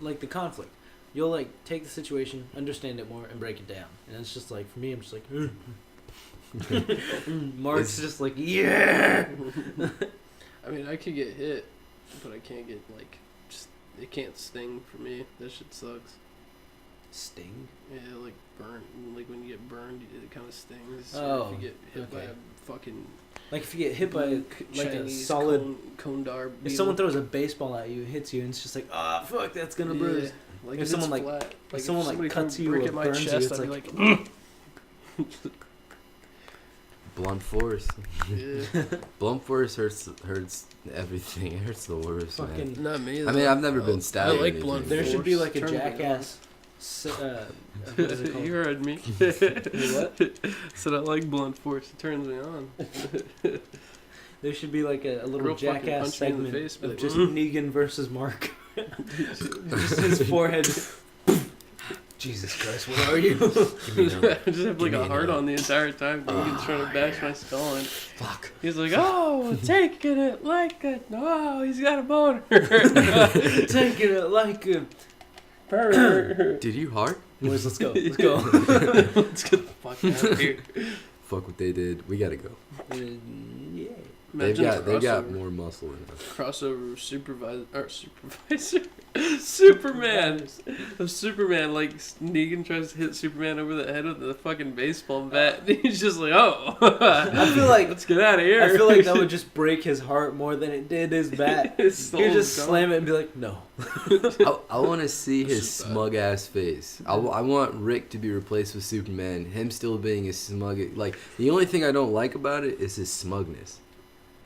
Like the conflict. You'll like take the situation, understand it more, and break it down. And it's just like, for me, I'm just like, Mark's just like, yeah. I mean, I could get hit, but I can't get like, just it can't sting for me. That shit sucks. Sting? Yeah, like burn. Like when you get burned, it kind of stings. Oh, Or if you get hit by okay. a fucking Like if you get hit by like a Chinese solid. condar. If someone throws a baseball at you, it hits you, and it's just like, ah, fuck, that's gonna bruise. Like If someone, like- flat. if someone, like, somebody cuts threw a you brick or at my burns you, chest, it's I'd like- be like, Blunt force. yeah. Blunt force hurts everything. It hurts the worst, man. Fucking. Not me. I mean, I've never been stabbed. I or like anything. blunt There force. should be like a Turn me jackass. What is it called? You heard me. What? Said I like blunt force. It turns me on. There should be like a little Girl fucking jackass punch me in the segment face, be of like, just Negan versus Mark. Just his forehead. Jesus Christ, what are you? I just have like me a an heart A. on the entire time. Negan's trying to bash my skull in. Fuck. He's like, oh, taking it like a... Oh, he's got a boner. Taking it like a pervert. Did you hard? Boys, let's go. Let's go. Let's get the fuck out of here. Fuck what they did. We gotta go. Yeah. They've Imagine got more muscle than us. crossover supervisor Superman of Superman, like Negan tries to hit Superman over the head with the fucking baseball bat and he's just like, oh, I feel like let's get out of here. I feel like that would just break his heart more than it did his bat. He'd His soul's just gone. slam it and be like, no. I want to see his just bad. smug ass face. I want Rick to be replaced with Superman. Him still being his smug. Like the only thing I don't like about it is his smugness.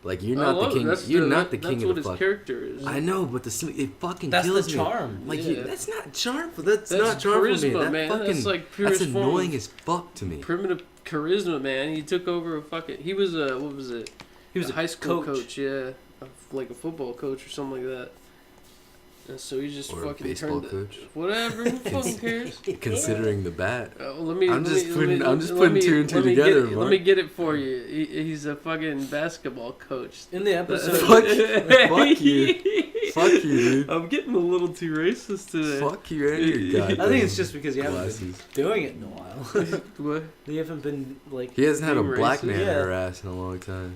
Like you're not the king. You're not the king of the That's what his character is. I know, but it fucking That's kills the me. charm. Like Yeah. that's not charm. That's That's not charm for me. charisma, That man. fucking That's like that's purest form annoying of as fuck to me. primitive charisma, man. He took over a fucking. He was a what was it? He was a high school coach. yeah, like a football coach or something like that. And so he just Or a fucking baseball turned coach. whatever. Who fucking cares? Considering the bat. I'm just putting two and two together, Let Mark. me get it for you. He's a fucking basketball coach. In the episode, Fuck you. Fuck you, dude. I'm getting a little too racist today. Fuck you and your goddamn I think it's just because you haven't glasses. been doing it in a while. What? You haven't been like He hasn't had a Being black racist? man Yeah. harass in a long time.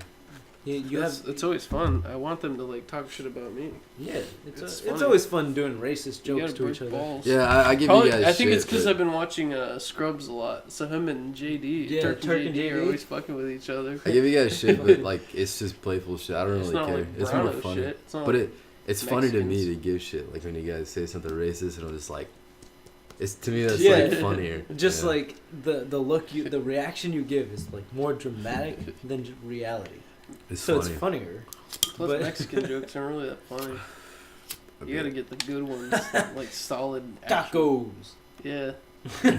you have. It's always fun. I want them to like talk shit about me. Yeah, it's It's it's funny. always fun doing racist You jokes gotta to break each other. balls. Yeah, I give Probably, you guys I think shit, it's because but I've been watching Scrubs a lot. So him and JD, Yeah, Turk and JD, are JD. always fucking with each other. I give you guys shit, but like it's just playful shit. I don't It's really not care. like It's more Browno funny. shit. It's not But like it's funny to me Mexicans. to give shit. Like when you guys say something racist, and I'm just like, it's to me that's Yeah. like funnier. Just Yeah. like the look the reaction you give is like more dramatic than reality. it's So funny. it's funnier. Plus but- Mexican jokes aren't really that funny. A You gotta bit. get the good ones, like solid. actual- Tacos. Yeah.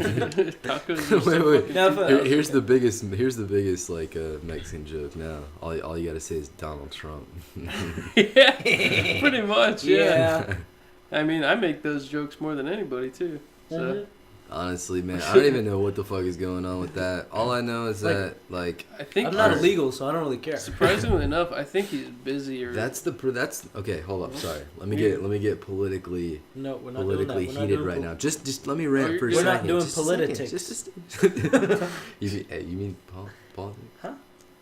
Tacos. Are so Wait, wait. fucking Now, if cheap. I- Here's the biggest like Mexican joke now. All you gotta say is Donald Trump. Yeah, pretty much. Yeah. Yeah. I mean, I make those jokes more than anybody too. So Mhm. Honestly, man, I don't even know what the fuck is going on with that. All I know is that like I think I'm not Alright. illegal, so I don't really care. surprisingly enough, I think he's busy or that's okay. Hold up, sorry. Let me get politically No, we're not politically doing that. heated right now. Just let me rant for a We're second. not doing Just a second. politics. Just you mean politics? Huh?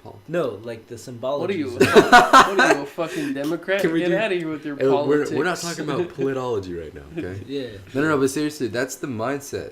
Paul. No, like the symbology. What are you? What are you, a fucking Democrat? Can we Get do- out of here with your Hey, politics. we're not talking about politology right now, okay? Yeah. No, but seriously, that's the mindset.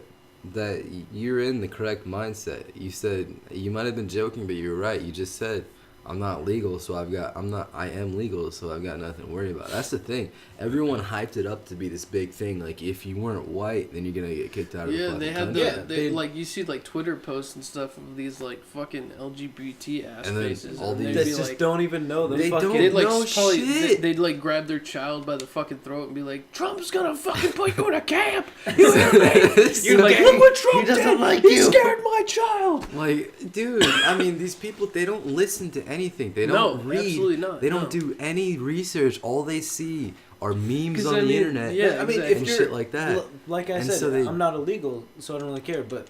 That you're in the correct mindset. You said you might have been joking, but you were right. You just said I'm not legal, so I am legal, so I've got nothing to worry about. That's the thing. Everyone hyped it up to be this big thing. Like, if you weren't white, then you're gonna get kicked out of the fucking country. They like, you see like Twitter posts and stuff of these like fucking LGBT ass And then faces. all and these- That they'd be just like, don't even know the They fucking. don't they'd like know probably shit. they'd like grab their child by the fucking throat and be like, Trump's gonna fucking put you in a camp. You hear me? You're like, look what Trump He doesn't did. like He you." scared my child. Like, dude, I mean, these people, they don't listen to anything. They No, don't read. absolutely not. They don't No. do any research. All they see are memes 'Cause on I the mean, internet yeah, I mean, exactly. if and you're shit like that. like I And said, so they- I'm not illegal, so I don't really care. But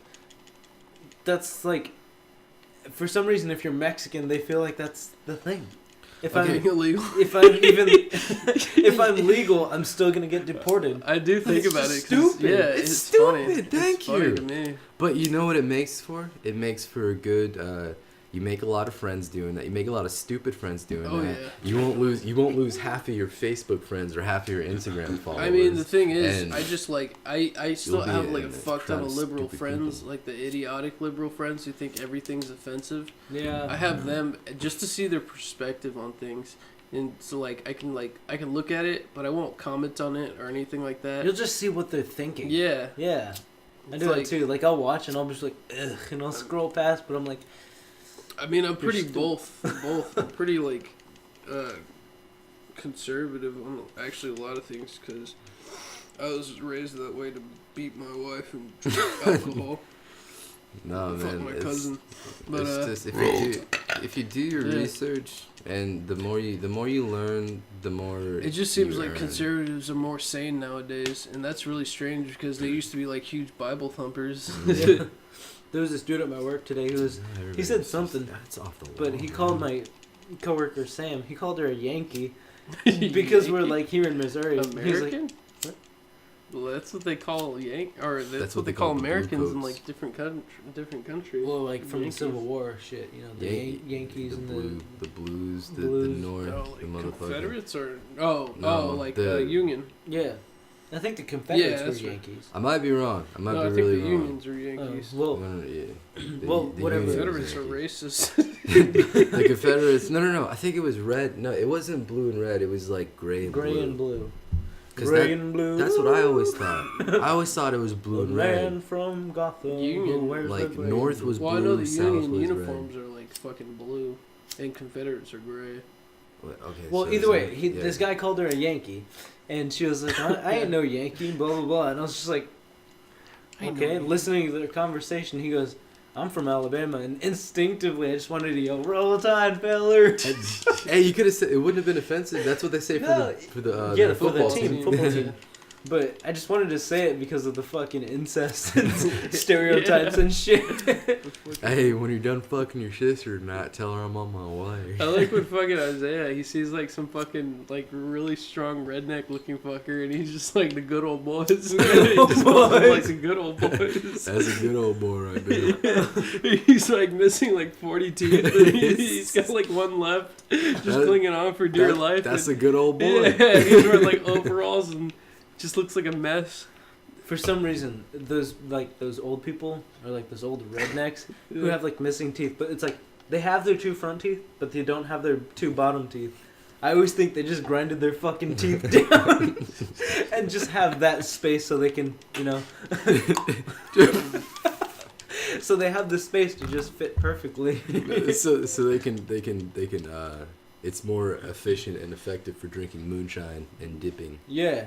that's like, for some reason, if you're Mexican, they feel like that's the thing. If Okay. I'm Illegal. if I'm even if I'm legal, I'm still gonna get deported. I do think It's about just it. 'cause, stupid. Yeah, It's it's funny. stupid. Thank it's funny you. to me. But you know what it makes for? It makes for a good. You make a lot of friends doing that. You make a lot of stupid friends doing Oh, that. yeah. You won't lose half of your Facebook friends or half of your Instagram followers. I mean, the thing is, and I just like I still you'll be have like a in a fuck crowd ton of of liberal stupid friends, people. like the idiotic liberal friends who think everything's offensive. Yeah, I have them just to see their perspective on things, and so like I can look at it, but I won't comment on it or anything like that. You'll just see what they're thinking. Yeah, Yeah. I It's do like- it too. Like, I'll watch and I'll be just like, ugh, and I'll scroll past, but I'm like, I mean I'm pretty stupid. both. I'm pretty like conservative on actually a lot of things because I was raised that way to beat my wife and drink alcohol. no, Fuck man. my it's, cousin. But it's just if you do your Yeah. research and the more you learn, the more it just seems you like earn. conservatives are more sane nowadays, and that's really strange because they used to be like huge Bible thumpers. yeah. There was this dude at my work today who was, Not he everybody's said just- something, That's off the wall. but he called my coworker Sam. He called her a Yankee because we're like here in Missouri. He's like, American. what? Well, that's what they call or that's, That's what they call the blue Americans in coats. like different countries. well, like from Yankees. the Civil War shit, you know, the Yankees the and blue, the blues, the Blues. North, Oh, the like motherfucker. Confederates or No, like the- Union. yeah. I think the Confederates Yeah, were that's right. Yankees. I might be wrong. I might No, be I think really the wrong. Unions are Yankees. Well, No, yeah. well, whatever. Unions Confederates are Yankees. racist. The Confederates. No. I think it was red. No, it wasn't blue and red. It was like gray and gray blue. and blue. 'Cause Gray that- and blue. That's what I always thought. I always thought it was blue A and man red. from Gotham. Union, who wears like, the gray North and was blue. Well, I know the Blue, South Union was uniforms are like fucking blue, and Confederates are gray. Okay. Well, so either is way, that- yeah. this guy called her a Yankee, and she was like, I ain't no Yankee, blah, blah, blah. And I was just like, I know okay. Yankee. Listening to their conversation, he goes, I'm from Alabama. And instinctively, I just wanted to yell, roll tide, feller. Hey, you could have said it wouldn't have been offensive. That's what they say No, for the yeah, the for the football team, football team. But I just wanted to say it because of the fucking incest and stereotypes and shit. Hey, when you're done fucking your sister tonight, tell her I'm on my way. I like when fucking Isaiah, he sees like some fucking like really strong redneck looking fucker, and he's just like the good old boys. He just calls them, like the good old boys. That's a good old boy right there. He's like missing like 40 teeth. And he's got like one left, just That- clinging on for dear life. That's and, a good old boy. yeah, he's wearing like overalls and just looks like a mess. For some reason, those old people, or like those old rednecks, who have like missing teeth, but it's like they have their two front teeth, but they don't have their two bottom teeth. I always think they just grinded their fucking teeth down and just have that space so they can, you know. So they have the space to just fit perfectly. so they can it's more efficient and effective for drinking moonshine and dipping. Yeah.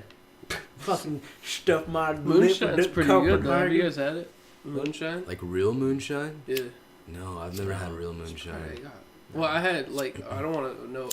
Fucking stuff my lip Moonshine's with pretty good, though. Have Copenhagen. you guys had it? Moonshine? Like real moonshine? Yeah. No, I've never had real moonshine. Well, I had like I don't want to know.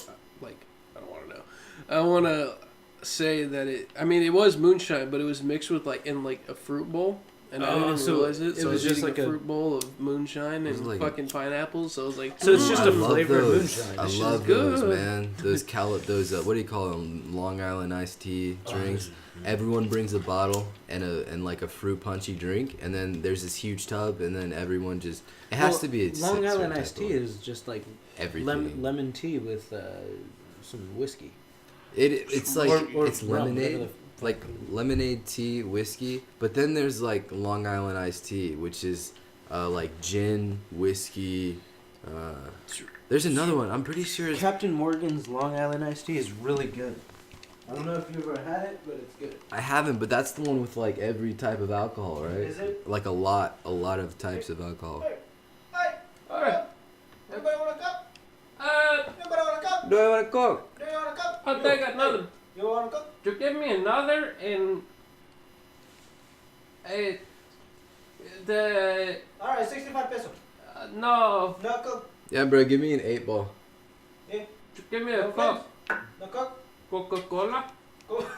I want to say that it was moonshine, but it was mixed with like in like a fruit bowl, and I didn't so realize it. it So I was was just eating like a a- fruit bowl of moonshine Was and it like- fucking pineapples. So I was like, So it's just I a love flavored those. moonshine. I This shit love is those, good. man. Those what do you call them? Long Island iced tea drinks. Everyone brings a bottle and like a fruit punchy drink, and then there's this huge tub, and then everyone just it has to be a Long certain Island type iced of- tea is just like everything. lemon tea with some whiskey. It's like Or it's rum, lemonade. whatever the Like lemonade tea, whiskey, but then there's like Long Island iced tea, which is like gin, whiskey, There's another one. I'm pretty sure it's... Captain Morgan's Long Island iced tea is really good. I don't know if you've ever had it, but it's good. I haven't, but that's the one with like every type of alcohol, right? Is it? Like a lot of types of alcohol. Hey, alright. Anybody want a cup? Anybody want a cup? Do I want a Coke? Do you want a cup? I'll take another. You want a cup? You give me another and the Alright, 65 pesos. no. No coke. Yeah, bro, give me an 8-ball. Yeah. You give me a No Coke. No coke. Coca-Cola. Coke.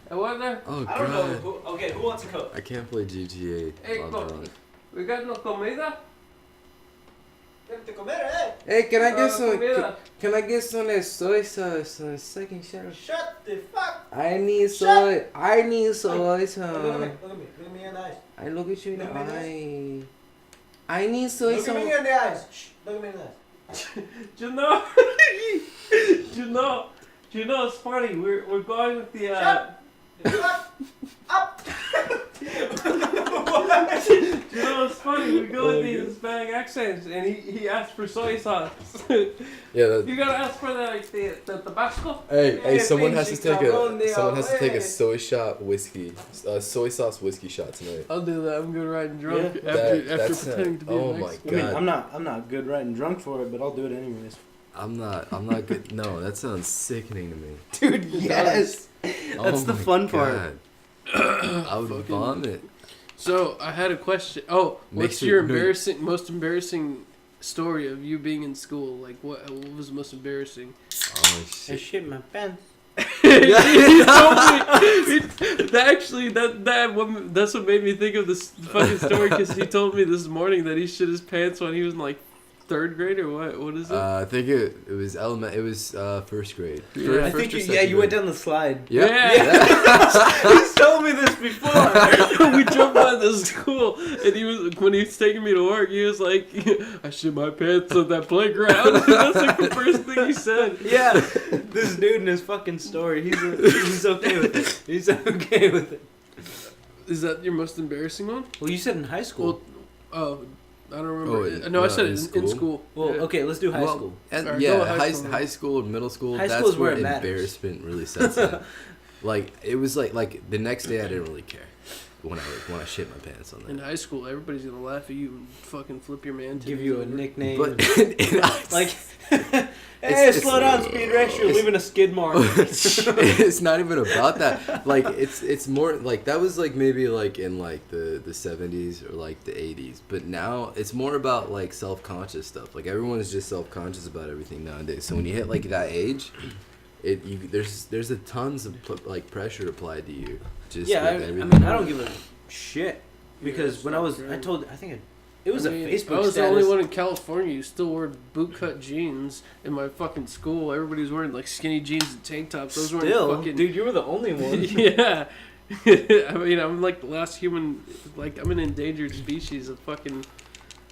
What the? Oh, I don't know. God. Okay, who wants a Coke? I can't play GTA. Hey, while Coke. drunk. We got no comida? Tienes que comer, eh? Hey, can I get some... comida. Can I get some of that soy sauce on the second shot? Shut the fuck. I need Shut- soy. I need soy Look at me. sauce. Look at me. Look at me in the eyes. I look at you in the Look at me eye. I need soy Look at me sauce. in the eyes. Shh. Look at me in the eyes. You know, you know, it's funny. We're going with the Shut the fuck up. You know, it's funny. We go with these Hispanic accents, and he asked for soy sauce. Yeah. That, You gotta ask for the Tabasco. hey, someone has to pinche take cabrón de someone has to take a Abel. soy shot whiskey, soy sauce whiskey shot tonight. I'll do that. I'm good riding drunk Yeah. after That's pretending to be oh a my Mexican. I mean, God. I'm not good riding drunk for it, but I'll do it anyways. I'm not good. No, that sounds sickening to me. Dude, yes. Oh That's the my fun part. God. I would Fucking- vomit. So I had a question. Oh, what's Makes your you- no, you- most embarrassing story of you being in school? Like what was the most embarrassing? Oh I shit. shit my pants. He told me- that's what made me think of this fucking story because he told me this morning that he shit his pants when he was in like 3rd grade or what is it? I think it was first grade. Yeah. I First think or you, second you went grade. down the slide. Yeah. Yeah. He's told me this before. We drove by the school and when he was taking me to work, he was like, I shit my pants on that playground. That's like the first thing he said. Yeah, this dude in his fucking story, he's okay with it. He's okay with it. Is that your most embarrassing one? Well, you said in high school. Well, I don't remember. Oh, No, I no, said in it in school. Well, Yeah. okay, let's do high Well, school. And Alright, yeah, go with high school. high school and middle school. High That's school is where where it matters. embarrassment really sets in. Like it was like the next day I didn't really care when I shit my pants on In that. high school, everybody's gonna laugh at you and fucking flip your man. Give you a nickname. But like, hey, it's- slow down, Speed Race, you're it's- leaving a skid mark. it's not even about that. Like it's more like that was like maybe like in like the 70s or like the 80s. But now it's more about like self-conscious stuff. Like everyone's just self-conscious about everything nowadays. So when you hit like that age, there's a tons of like pressure applied to you. Just Yeah, I with everything. mean, I don't give a shit. Because Yeah, when I was, it's I not told, I think it was I mean, a Facebook I was status. the only one in California who still wore bootcut jeans in my fucking school. Everybody's wearing like skinny jeans and tank tops. Those weren't Still, fucking. dude, you were the only one. Yeah. I mean, I'm like the last human. Like I'm an endangered species of fucking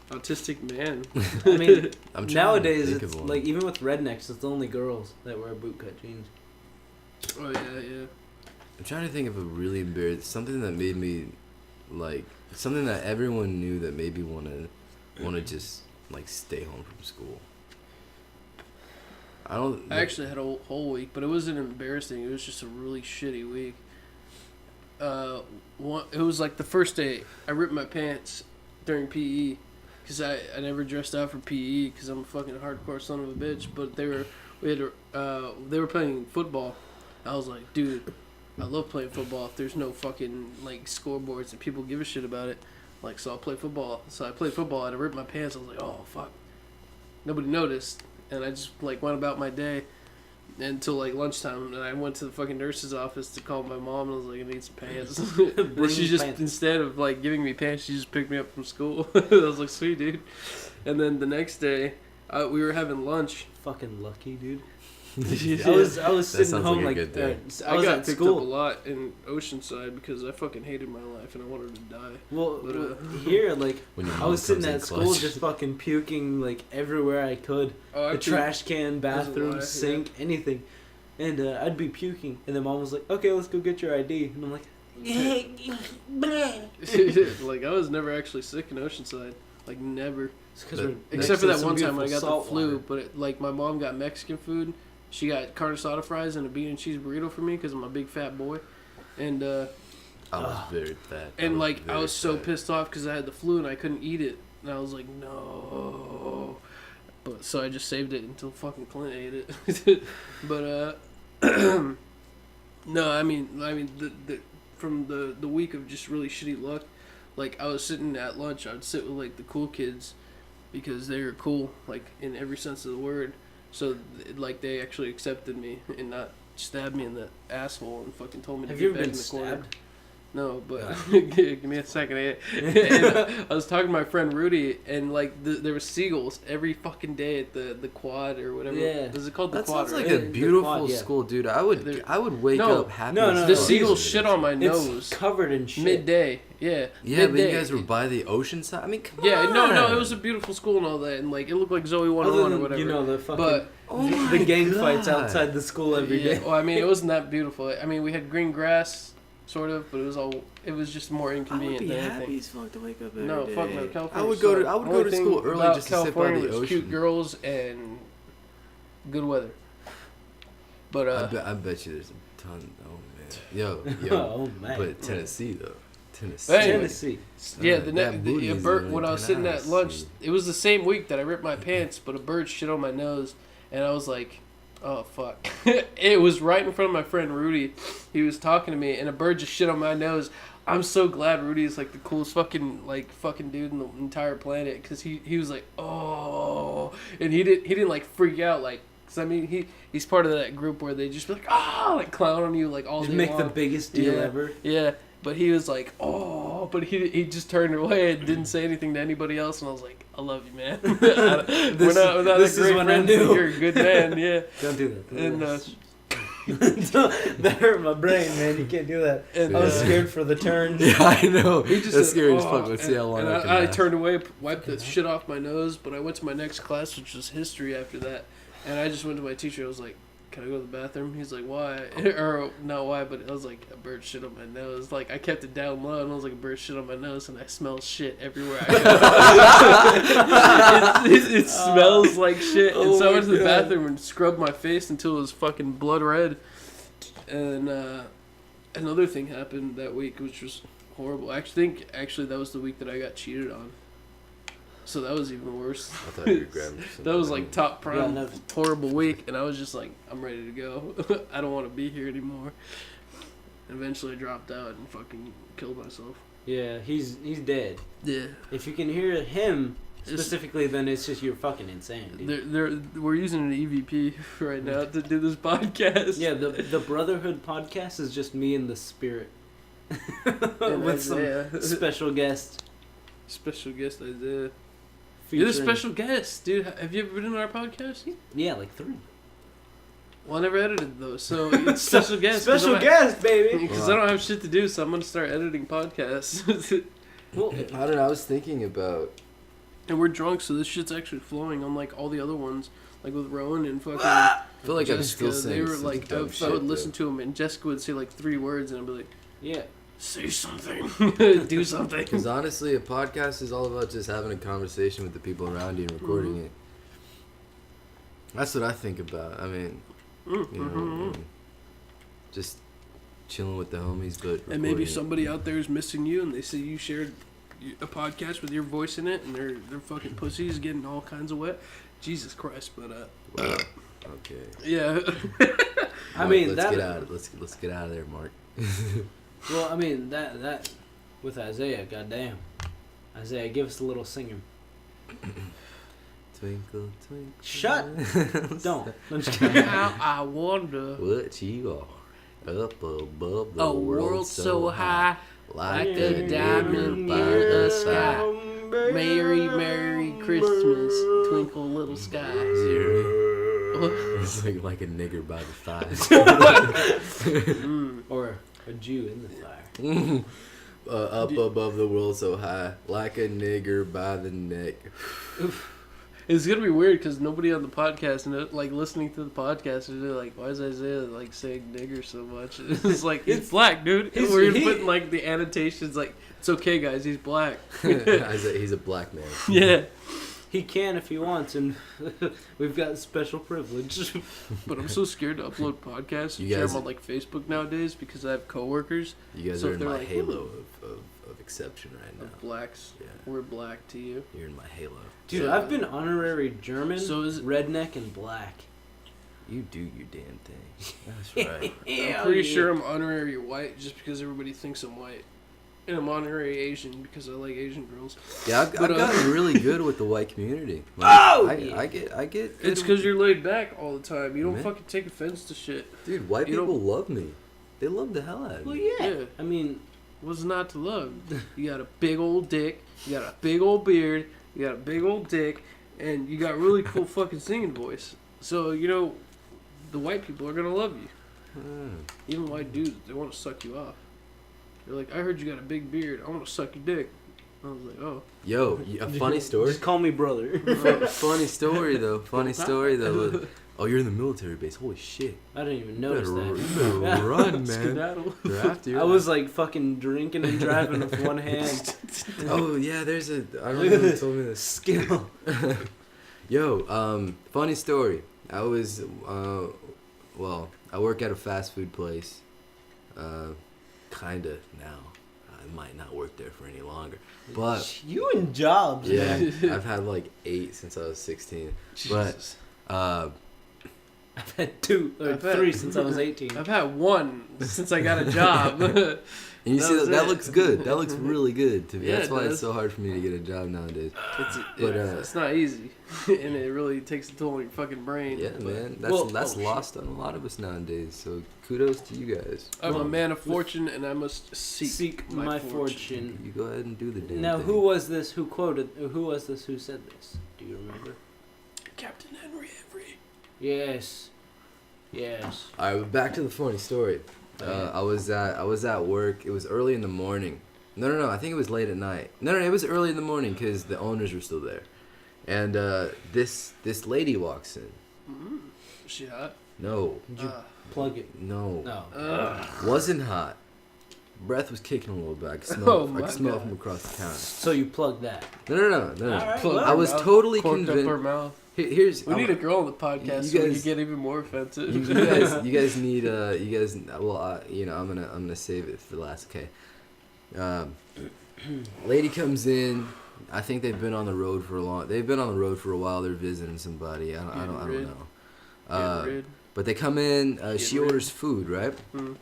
autistic man. I mean, I'm trying to nowadays think it's of one. like even with rednecks, it's only girls that wear bootcut jeans. Oh yeah. I'm trying to think of a really embarrassing something that made me like something that everyone knew that made me want to just like stay home from school. I actually had a whole week, but it wasn't embarrassing. It was just a really shitty week. It was like the first day I ripped my pants during PE because I never dressed out for PE because I'm a fucking hardcore son of a bitch. But they were playing football. I was like, dude, I love playing football. If there's no fucking like scoreboards and people give a shit about it, like so I'll play football. So I played football. I ripped my pants. I was like, oh fuck. Nobody noticed, and I just like went about my day until like lunchtime, and I went to the fucking nurse's office to call my mom, and I was like, I need some pants. And Bring she me just pants. instead of like giving me pants, she just picked me up from school. I was like, sweet dude. And then the next day, we were having lunch. Fucking lucky, dude. Yeah. I was That sitting sounds home like a like good day. I was got at picked up a school. lot in Oceanside because I fucking hated my life and I wanted to die. Well, But, here, like, When your I mom was sitting comes in at school clutch. just fucking puking, like, everywhere I could. Oh, The trash can, Doesn't bathroom, lie, sink, anything. And I'd be puking. And then mom was like, okay, let's go get your ID. And I'm like, Like I was never actually sick in Oceanside. Like never. It's 'cause But- we're Except for next that to one some time when I got beautiful the flu. salt But like my mom got Mexican food. She got carne asada fries and a bean and cheese burrito for me because I'm a big fat boy. And I was very fat. and like I very was so fat. pissed off because I had the flu and I couldn't eat it. And I was like, no. But so I just saved it until fucking Clint ate it. But no, I mean the from the week of just really shitty luck, like I was sitting at lunch, I would sit with like the cool kids because they were cool, like in every sense of the word. So like they actually accepted me and not stabbed me in the asshole and fucking told me to Have get you ever back been in the corner. stabbed? No, but give me a second. And I was talking to my friend Rudy, and like there was seagulls every fucking day at the quad or whatever. Yeah. Is it called the That quad? sounds like right? a beautiful quad, yeah. school, dude. I There- would wake No. up happy. No, as no, fuck. The no. seagulls shit on my nose. It's covered in shit. Midday, yeah. Yeah, but Midday. you guys were by the ocean side. I mean, come Yeah, on. no, it was a beautiful school and all that, and like it looked like Zoe 101 Other or than, whatever. you know, the fucking But Oh my the gang God. fights outside the school every day. yeah, well, I mean, it wasn't that beautiful. I mean, we had green grass, sort of, but it was just more I would inconvenient be than happy anything. as fuck to wake up every No, day. fuck no, California. I would go to sucked. school Only thing early about just to sit by California the was cute ocean. girls and good weather. But I bet you there's a ton. Oh man, yo, Oh man. but Tennessee though, Tennessee. Hey. Tennessee. yeah, that booty is really when I was sitting at lunch, Tennessee. it was the same week that I ripped my pants, but a bird shit on my nose, and I was like, oh fuck. It was right in front of my friend Rudy. He was talking to me, and a bird just shit on my nose. I'm so glad Rudy is like the coolest fucking dude in the entire planet, because he was like, oh, and he didn't like freak out, like, cause I mean he's part of that group where they just be like, ah, like clown on you like all Just day make long. the biggest deal Yeah. ever. Yeah, but he was like, oh, but he just turned away and didn't say anything to anybody else, and I was like, I love you, man. we're not this a is great when I friend, knew. but you're a good man, yeah. Don't do that. And That hurt my brain, man. You can't do that. and I was Yeah. scared for the turns. Yeah, I know. he just That's said, scary as "Oh," fuck. Let's see how long and I can I last. turned away, wiped the shit off my nose, but I went to my next class, which was history after that, and I just went to my teacher. I was like, can I go to the bathroom? He's like, why? Or not why, but I was like, a bird shit on my nose. Like, I kept it down low, and I was like, a bird shit on my nose, and I smell shit everywhere I go. it smells like shit. And so I went to the bathroom and scrubbed my face until it was fucking blood red. And another thing happened that week, which was horrible. I think that was the week that I got cheated on. So that was even worse. I thought you were grabbing something. That was like top prime, Yeah, no. horrible week, and I was just like, I'm ready to go. I don't want to be here anymore. And eventually I dropped out and fucking killed myself. Yeah, he's dead. Yeah. If you can hear him It's- specifically, then it's just you're fucking insane, dude. We're using an EVP right now to do this podcast. Yeah, the Brotherhood podcast is just me and the spirit. And With some Isaiah. special guest. Special guest Isaiah. You're the featuring- special guest, dude. Have you ever been on our podcast? Yeah, like 3. Well, I never edited those, so it's special guest. 'cause Special I'm- guest, baby. Because I don't have shit to do, so I'm gonna start editing podcasts. Well, I don't know. I was thinking about. And we're drunk, so this shit's actually flowing, unlike all the other ones, like with Rowan and fucking I feel like I'm Jessica. still saying They were some like, dumb I shit, would listen though. to them, and Jessica would say like 3 words, and I'd be like, yeah. say something, do something. Because honestly, a podcast is all about just having a conversation with the people around you and recording it. That's what I think about. I mean, you know, just chilling with the homies, but And maybe recording it. somebody out there is missing you, and they see you shared a podcast with your voice in it, and they're fucking pussies getting all kinds of wet. Jesus Christ, but Wow. Okay. yeah. I mean, let's that. get out. Let's get out of there, Mark. Well, I mean, that with Isaiah, goddamn. Isaiah, give us a little singing. Twinkle, twinkle. Shut. Don't. I'm just kidding. How I wonder, What you are up above the a world so high, like like a a diamond diamond by near the the sky. sky. Merry, Merry Christmas, twinkle little sky. It's like a nigger by the thighs. Or a Jew in the fire. Up above the world so high, like a nigger by the neck. It's gonna be weird because nobody on the podcast and like listening to the podcast is like, why is Isaiah like saying nigger so much? It's like he's black, dude. He's- We're he- putting like the annotations like it's okay, guys. He's black. He's a black man. Yeah, He can if he wants, and we've got special privilege. but I'm so scared to upload podcasts and You share guys- them on like Facebook nowadays because I have coworkers You guys So are if in they're my like, halo of exception right now. of blacks. Yeah, We're black to you. you're in my halo. Dude, So- I've been honorary German, So is it- redneck, and black. You do your damn thing. That's right. I'm pretty sure I'm honorary white just because everybody thinks I'm white. And I'm honorary Asian because I like Asian girls. Yeah, I've But, gotten really good with the white community. Oh, I yeah. get. Good It's because you're laid back all the time. You don't Man. fucking take offense to shit. dude. White you don't- people love me. They love the hell out of Well, me. yeah. Yeah. I mean, What's not to love? You got a big old dick. You got a big old beard. You got a big old dick. And you got really cool fucking singing voice. So, you know, the white people are going to love you. Hmm. Even white dudes, they want to suck you off. They're like, I heard you got a big beard. I want to suck your dick. I was like, oh. Yo, a funny story. just call me brother. Funny story though. Funny story though. Oh, you're in the military base. Holy shit. I didn't even You notice better, that. you better run, man. Skedaddle. They're after you. I was like fucking drinking and driving with one hand. Oh yeah, there's a. I don't Look know at who this. told me this. Skill. Yo, funny story. I was, well, I work at a fast food place. Kinda now. I might not work there for any longer. But You and jobs, yeah, man. I've had like 8 since I was 16. But Jesus. I've had 2 or I've had- 3 since I was 18. I've had one since I got a job. and you That see was that it. looks good. That looks really good to me. Yeah, That's it why does. it's so hard for me to get a job nowadays. But But, it's not easy, and it really takes a toll on your fucking brain. Yeah, But man. That's Well, that's oh, shit. lost on a lot of us nowadays. So kudos to you guys. I'm a Well, man of fortune, and I must seek my fortune. You go ahead and do the damn Now, thing. who was this who quoted? Who was this who said this? Do you remember? Captain Henry Avery. Yes. Yes. All right, back to the funny story. I was at work. It was early in the morning. No. I think it was late at night. No. It was early in the morning because the owners were still there, and this lady walks in. Mm. Is she hot? No, Did you plug it? no, No. wasn't hot. Breath was kicking a little bit. I could smell. Oh I my could smell it God. from across the counter. So you plugged that. No. Alright, Plug well, I was her mouth, totally corked up her convinced. mouth. Here's We need a girl on the podcast you so we guys- can get even more offensive. you guys need well you know I'm gonna save it for last. Okay. Lady comes in. I think they've been on the road for a while. They're visiting somebody. I don't Getting know. Getting rid. But they come in. She Getting rid. orders food, right? Mm.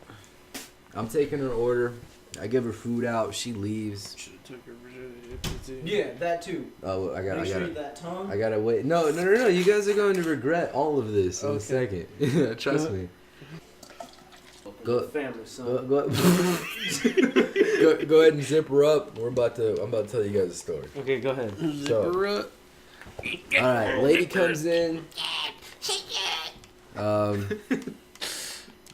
I'm taking her order. I give her food out. She leaves. Should've took her virginity. Yeah, that too. Oh, I gotta. that tongue. I gotta wait. No. You guys are going to regret all of this in a Okay. second. Trust me. Go- Family, son. Go ahead and zip her up. I'm about to tell you guys a story. Okay, go ahead. So- Zipper up. All right, lady comes in.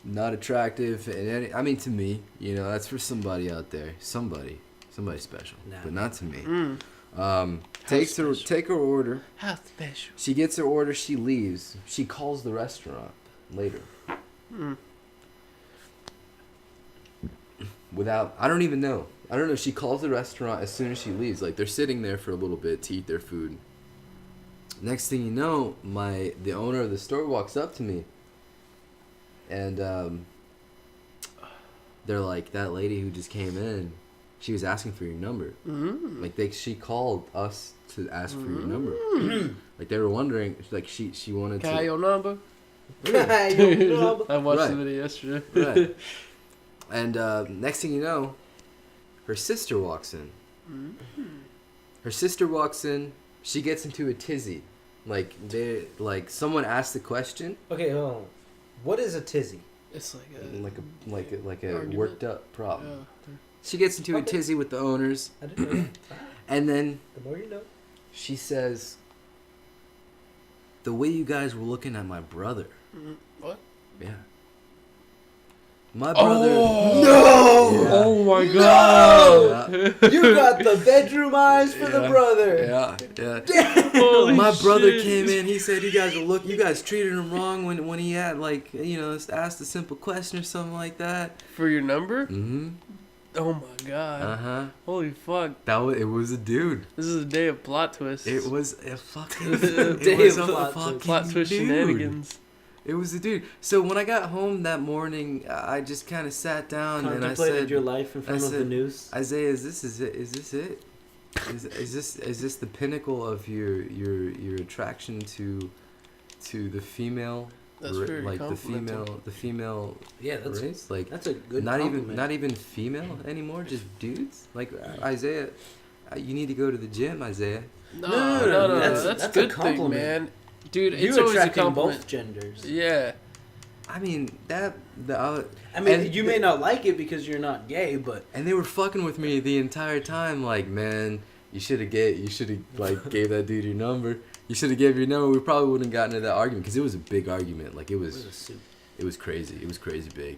Not attractive, and I mean to me, you know, that's for somebody out there, somebody special, Nah. but not to me. Mm. Take her order. How special. She gets her order. She leaves. She calls the restaurant later. Mm. Without, I don't even know. I don't know. She calls the restaurant as soon as she leaves. Like they're sitting there for a little bit to eat their food. Next thing you know, the owner of the store walks up to me, and they're like, that lady who just came in, she was asking for your number. Mm. Like she called us to ask for your number. Like they were wondering, like she wanted Can I have to. your number? I watched Right. the video yesterday. Right. And next thing you know, her sister walks in. Mm. Her sister walks in. She gets into a tizzy. Like someone asked the question. Okay, hold on. What is a tizzy? It's like Like a Argument. worked up problem. yeah. She gets into a Okay. tizzy with the owners, I didn't know. and then The more you know. she says, "The way you guys were looking at my brother." Mm. What? Yeah. My brother. No! Yeah. Oh my No! god! You got the bedroom eyes for the brother. Yeah. Holy My brother shit. came in. He said, "You guys treated him wrong when he had asked a simple question or something like that." For your number? Mm-hmm. Oh my god. Holy fuck. It was a dude. This is a day of plot twists. It was a fucking Day of plot twist dude. shenanigans. It was a dude. So when I got home that morning, I just kind of sat down and I Contemplated said, your life in front of the noose. "Isaiah, is this it? Is this the pinnacle of your attraction to the female?" That's very like complimenting. the female Yeah, that's race, like that's a good not compliment. even female anymore, just dudes. Like Isaiah, you need to go to the gym, Isaiah. No. That's That's a a good thing, compliment. man. Dude, it's You always a attracting compliment. both genders. Yeah. I mean I mean, and you may not like it because you're not gay, but and they were fucking with me the entire time. Like, man, you should have like gave that dude your number. You should have gave your number. We probably wouldn't have gotten into that argument because it was a big argument. Like it was crazy. It was crazy big.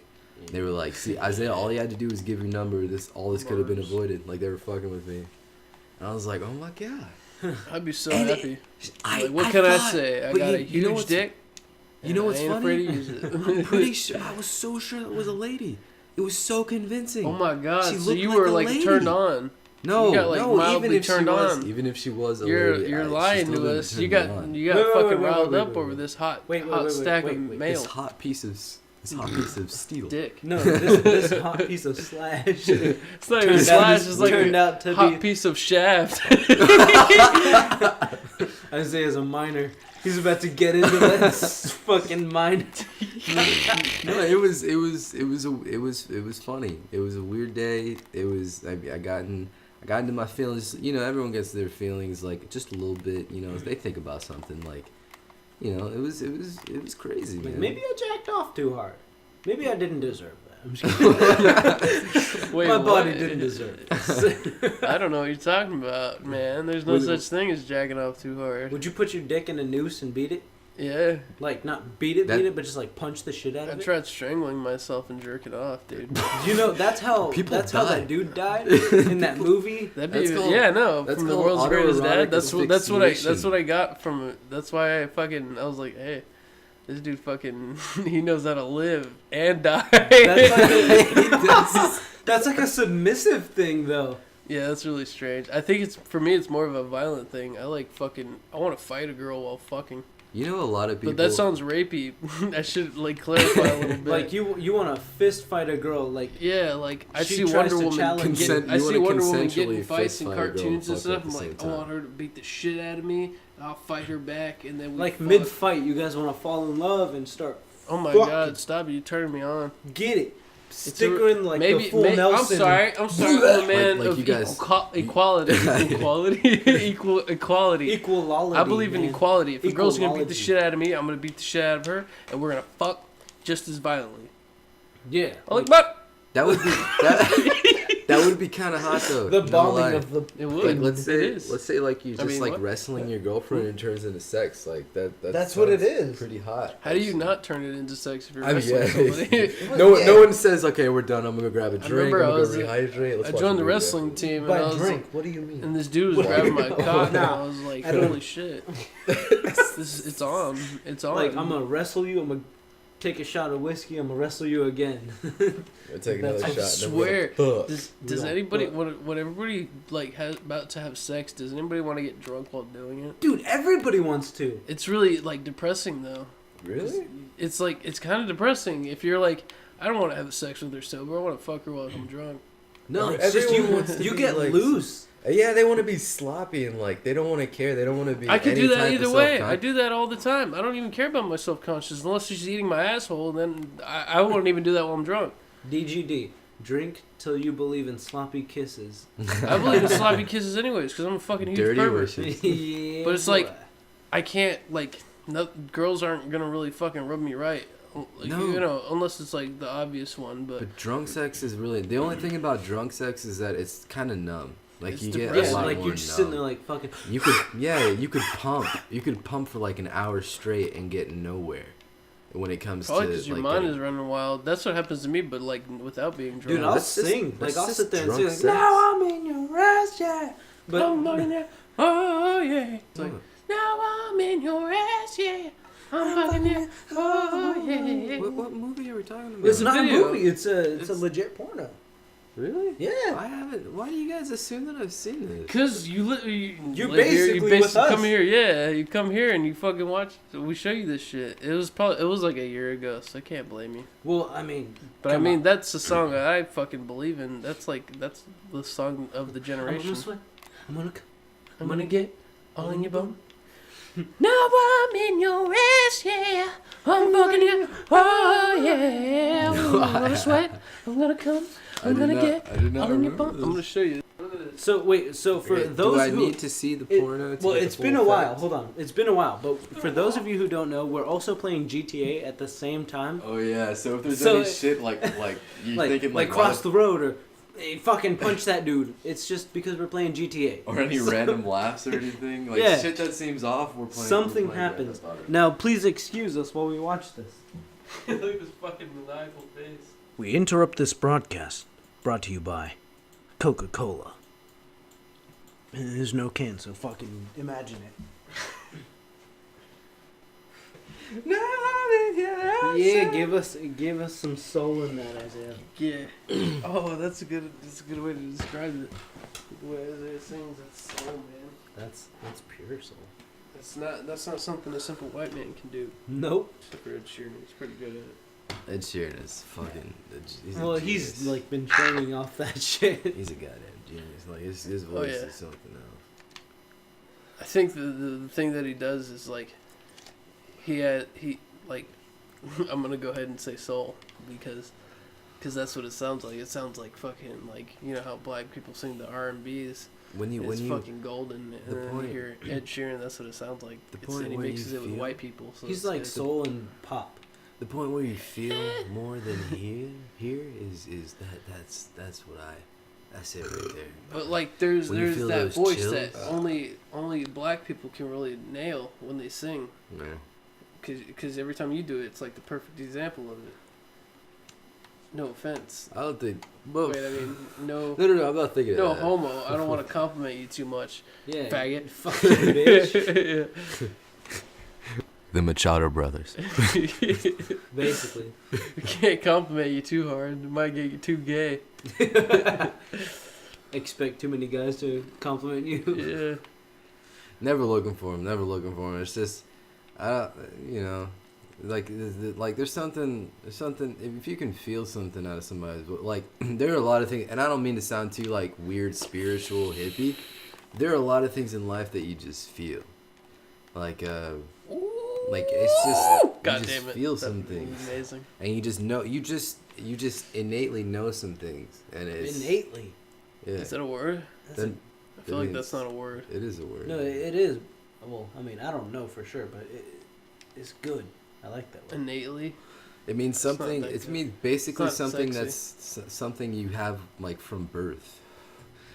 They were like, "See, Isaiah, all you had to do was give your number. All this could have been avoided." Like they were fucking with me, and I was like, "Oh my god." I'd be so And happy. I What can I thought- say? I but got a you know huge what's- dick. You know what's I ain't funny? afraid to use it. I'm pretty sure. I was so sure it was a lady. It was so convincing. Oh my god! She So looked you like were a like lady. turned on. No, You got, like, no. mildly Even if turned she was, on. even if she was a You're lady, she lying still to didn't us. turn You me got on. you got Wait, fucking wait, riled wait, up wait, over wait. this hot Wait, stack of wait. male This hot piece of steel. dick. no, this hot piece of slash It's not even turned slash. out, It's like turned a out to hot be piece of shaft. Isaiah's a minor. He's about to get into that fucking mine. No, it was funny. It was a weird day. It was I got into my feelings. You know, everyone gets their feelings like just a little bit. You know, they think about something like, you know, it was crazy, Like, man. maybe I jacked off too hard. Maybe I didn't deserve that. I'm just kidding. Wait, My body what? didn't deserve it. I don't know what you're talking about, man. There's no Was such thing as jacking off too hard. Would you put your dick in a noose and beat it? Yeah. Like, not beat it, That- but just like punch the shit out I of it? tried strangling myself and jerking off, dude. You know, that's how People how die. that dude died in that movie. That'd That's be called- yeah, no, that's from the called world's greatest dad. autoerotic That's what I asphyxiation. got from it. That's why I was like, hey, this dude fucking he knows how to live and die. That's like a submissive thing, though. Yeah, that's really strange. I think for me it's more of a violent thing. I want to fight a girl while fucking. You know, a lot of people. But that sounds rapey. I should like clarify a little bit. Like you want to fist fight a girl, like Yeah, like I She see tries Wonder to Woman challenge get, Consent- I you see wanna Wonder Woman getting consensually fights in fist fight a girl cartoons and and fuck stuff. at I'm the like, same I time. want her to beat the shit out of me. I'll fight her back, and then we like fuck. mid fight, you guys want to fall in love and start Oh my fucking. god, stop it! You turning me on. get it. Stick her in like Maybe, the full I'm Nelson. sorry. I'm a man Like of you guys- equality. Equality. Equality. I believe in man. equality. If a girl's gonna beat the Equality. shit out of me, I'm gonna beat the shit out of her, and we're gonna fuck just as violently. Yeah. I'm like, but That would be that would be kind of hot though. The no bonding lie. of the. it Like would. let's It say like you I just mean, like what? wrestling your girlfriend and it turns into sex like that. That's what it sounds is. Pretty hot. How do you not turn it into sex if you're I mean, wrestling yeah. somebody? No one says okay, we're done. I'm gonna grab a I drink. remember I'm I gonna was- go rehydrate. Let's I watch joined a the movie wrestling after. team, and By I was drink. What do you mean? and this dude was What? grabbing my cock, and Nah. I was like, I don't- holy shit, it's on, it's on. Like, I'm gonna wrestle you. I'm gonna take a shot of whiskey. I'm gonna wrestle you again. We'll take another I shot. and then swear. we're gonna- Does don't anybody fuck. when everybody like has about to have sex? Does anybody want to get drunk while doing it? Dude, everybody wants to. It's really like depressing though. Really? It's like it's kind of depressing if you're like, I don't want to have sex with her sober. I want to fuck her while I'm drunk. No, Everyone it's just you. wants to You be, get like, loose. Yeah, they want to be sloppy and like they don't want to care. They don't want to be. I could any do that type of either way. self-con- I do that all the time. I don't even care about my self conscious unless she's eating my asshole. Then I won't even do that while I'm drunk. DGD. Drink till you believe in sloppy kisses. I believe in sloppy kisses anyways because I'm a fucking huge Dirty pervert. wishes. Yeah, But it's like- boy. I can't like no, girls aren't gonna really fucking rub me right. Like, No. you know, unless it's like the obvious one. But But drunk sex is really the only thing about drunk sex is that it's kind of numb. Like It's you get depressing. a yeah, lot like more you're just sitting there numb. like fucking. You could pump for like an hour straight and get nowhere. when it comes Probably to because your like mind getting- is running wild. That's what happens to me, but like without being drunk. Dude, I'll that's just- sing. that's Like, I'll just sit there and drunk sing, like, sex. now I'm in your ass, yeah. But, I'm fucking you. Oh yeah. It's like, Oh. now I'm in your ass, yeah. I'm fucking you. Oh yeah. What movie are we talking about? it's not a video. movie. It's a It's- legit porno. Really? Yeah. I haven't. Why do you guys assume that I've seen this? Cause you You're like, basically with us. come here, yeah. You come here and you fucking watch. We show you this shit. It was like a year ago, so I can't blame you. Well, I mean, But I come mean, on. that's a song that I fucking believe in. That's the song of the I'm generation. gonna sweat. I'm gonna get all in your bum. Now I'm in your ass, yeah. I'm fucking you. Oh yeah. I'm gonna sweat. I'm gonna come. I'm gonna get I did not all in your remember bum. I'm gonna show you. So wait, so for Okay, those do I who need to see the it- porno? To well, get the it's full been a while. effect? Hold on, it's been a while. But for those of you who don't know, we're also playing GTA at the same time. Oh yeah. So if there's So any it- shit like you're Like, thinking like like cross the road or hey, fucking punch that dude. It's just because we're playing GTA. or any So- random laughs or anything like Yeah. shit that seems off. We're playing. Something we're playing happens. Grand Theft Auto. Now, please excuse us while we watch this. Look at this fucking maniacal face. We interrupt this broadcast, brought to you by Coca-Cola. There's no can, so fucking imagine it. Yeah, give us some soul in that, Isaiah. Yeah. Oh, that's a good way to describe it. The way Isaiah sings, that's soul, man. That's pure soul. That's not something a simple white man can do. Nope. Except for Ed Sheeran, he's pretty good at it. Ed Sheeran is fucking. He's a Well, genius. he's like been training off that shit. He's a goddamn genius. Like his voice yeah. is something else. I think the thing that he does is like he like I'm gonna go ahead and say soul because that's what it sounds like. It sounds like fucking like you know how black people sing the R&B's. When you It's fucking golden. And the then point- you hear Ed Sheeran, that's what it sounds like. The It's, point and he where mixes you it with feel- white people. So He's it's- like it's- soul and pop. the point where you feel more than here is that's what that's it right there. But like there's When you feel that those voice chills. that only black people can really nail when they sing. Yeah. Because every time you do it, it's like the perfect example of it. No offense. I don't think. Well, Wait, I mean, no no. I'm not thinking. no of that. homo. I don't want to compliment you too much, Yeah. faggot. Fucking bitch. The Machado brothers. Basically. We can't compliment you too hard. It might get you too gay. Expect too many guys to compliment you. Yeah. Never looking for him. Never looking for him. It's just, you know, like there's something. If you can feel something out of somebody, like there are a lot of things, and I don't mean to sound too like weird spiritual hippie. There are a lot of things in life that you just feel, like it's just God you just damn it. feel That'd some be things, amazing. and you just know you just innately know some things, and it's Innately. yeah. Is that a word? Then I feel that like means- that's not a word. It is a word. No, it is. Well, I mean, I don't know for sure, but it's good. I like that word. Innately. It means It's not something. that It good. means basically It's not something sexy. that's something you have like from birth.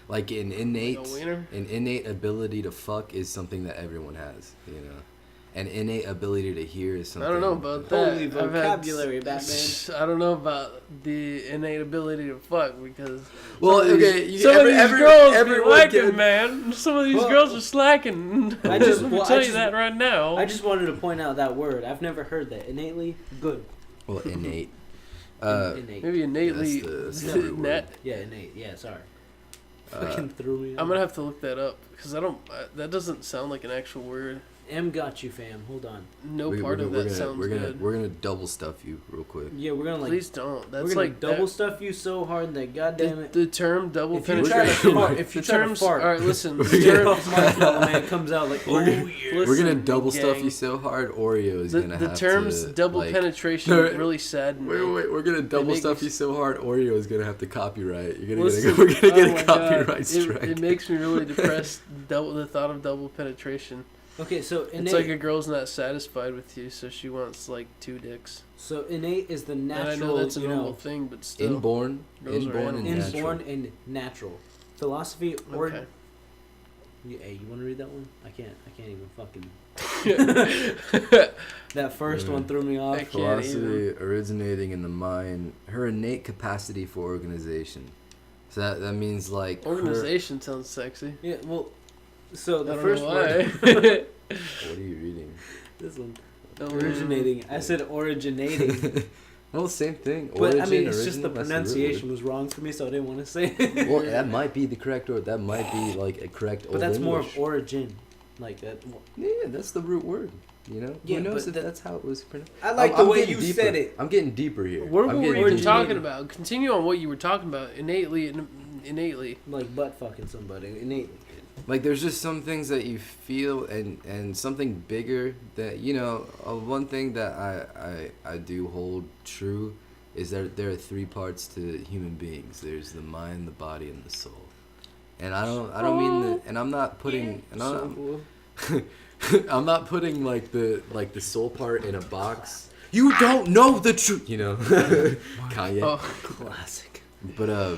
Like an Like innate, a wiener. an innate ability to fuck is something that everyone has. You know, an innate ability to hear is something. I don't know about that. Holy I've had vocabulary, Batman. I don't know about the innate ability to fuck because Well, some of these- okay, you- some every- of these every- girls be everyone lacking, can- man. Some of these Well, girls are slacking. I just- Let me well, I tell you just- that right now. I just wanted to point out that word. I've never heard that. Innately good. Well, innate. Innate. Maybe innately. that's the root word. Yeah, innate. Yeah, sorry. Uh, Fucking threw me. I'm gonna have to look that up because I don't. That doesn't sound like an actual word. M got you, fam. Hold on. No part of that sounds good. We're gonna double stuff you real quick. Yeah, we're gonna like. Please don't. we're That's gonna like double that, stuff you so hard that goddamn it. the term double If you try to penetration. fart, if you the try to terms. fart, All right, listen. We're The gonna- term, off marshmallow man comes out like, oh We're gonna- yeah. We're gonna Listen, double stuff gang. you so hard, Oreo is the gonna the have terms to, double like, penetration No, really sadden me. Wait, we're gonna double make stuff me you so hard, Oreo is gonna have to copyright. You're gonna Listen, we're gonna get oh a my copyright God. strike. It makes me really depressed. The thought of double penetration. Okay, so It's innate. like a girl's not satisfied with you, so she wants like 2 dicks. So innate is the And I natural. know that's a you normal know, thing, but still. Inborn Girls are and animals. natural. inborn and natural. Philosophy or. Okay. Hey, you want to read that one? I can't even fucking. That first one threw me off. I can't Philosophy originating in the mind, her innate capacity for organization. So that means like Organization sounds sexy. Yeah, well, so I the don't first know word. why. What are you reading? This one. Oh, Originating. I said originating. Well, same thing. But I mean, Origin, it's just the original, that's pronunciation root was wrong for me, so I didn't want to say word. it. Well, that might be the correct word. That might be like a correct But old that's more English. of origin. Like that. Yeah, that's the root word. You know? Yeah, Who knows but if that's how it was pronounced? I like I'm the way getting you deeper. said it. I'm getting deeper here. What I'm were we getting even deeper. talking about? Continue on what you were talking about. Innately. Like butt fucking somebody innately. Like there's just some things that you feel and something bigger that one thing that I do hold true is that there are three parts to human beings. There's the mind, the body, and the soul. And I don't mean that, and I'm not putting I'm not putting like the soul part in a box. You don't know the truth, Kanye. Oh, Classic. But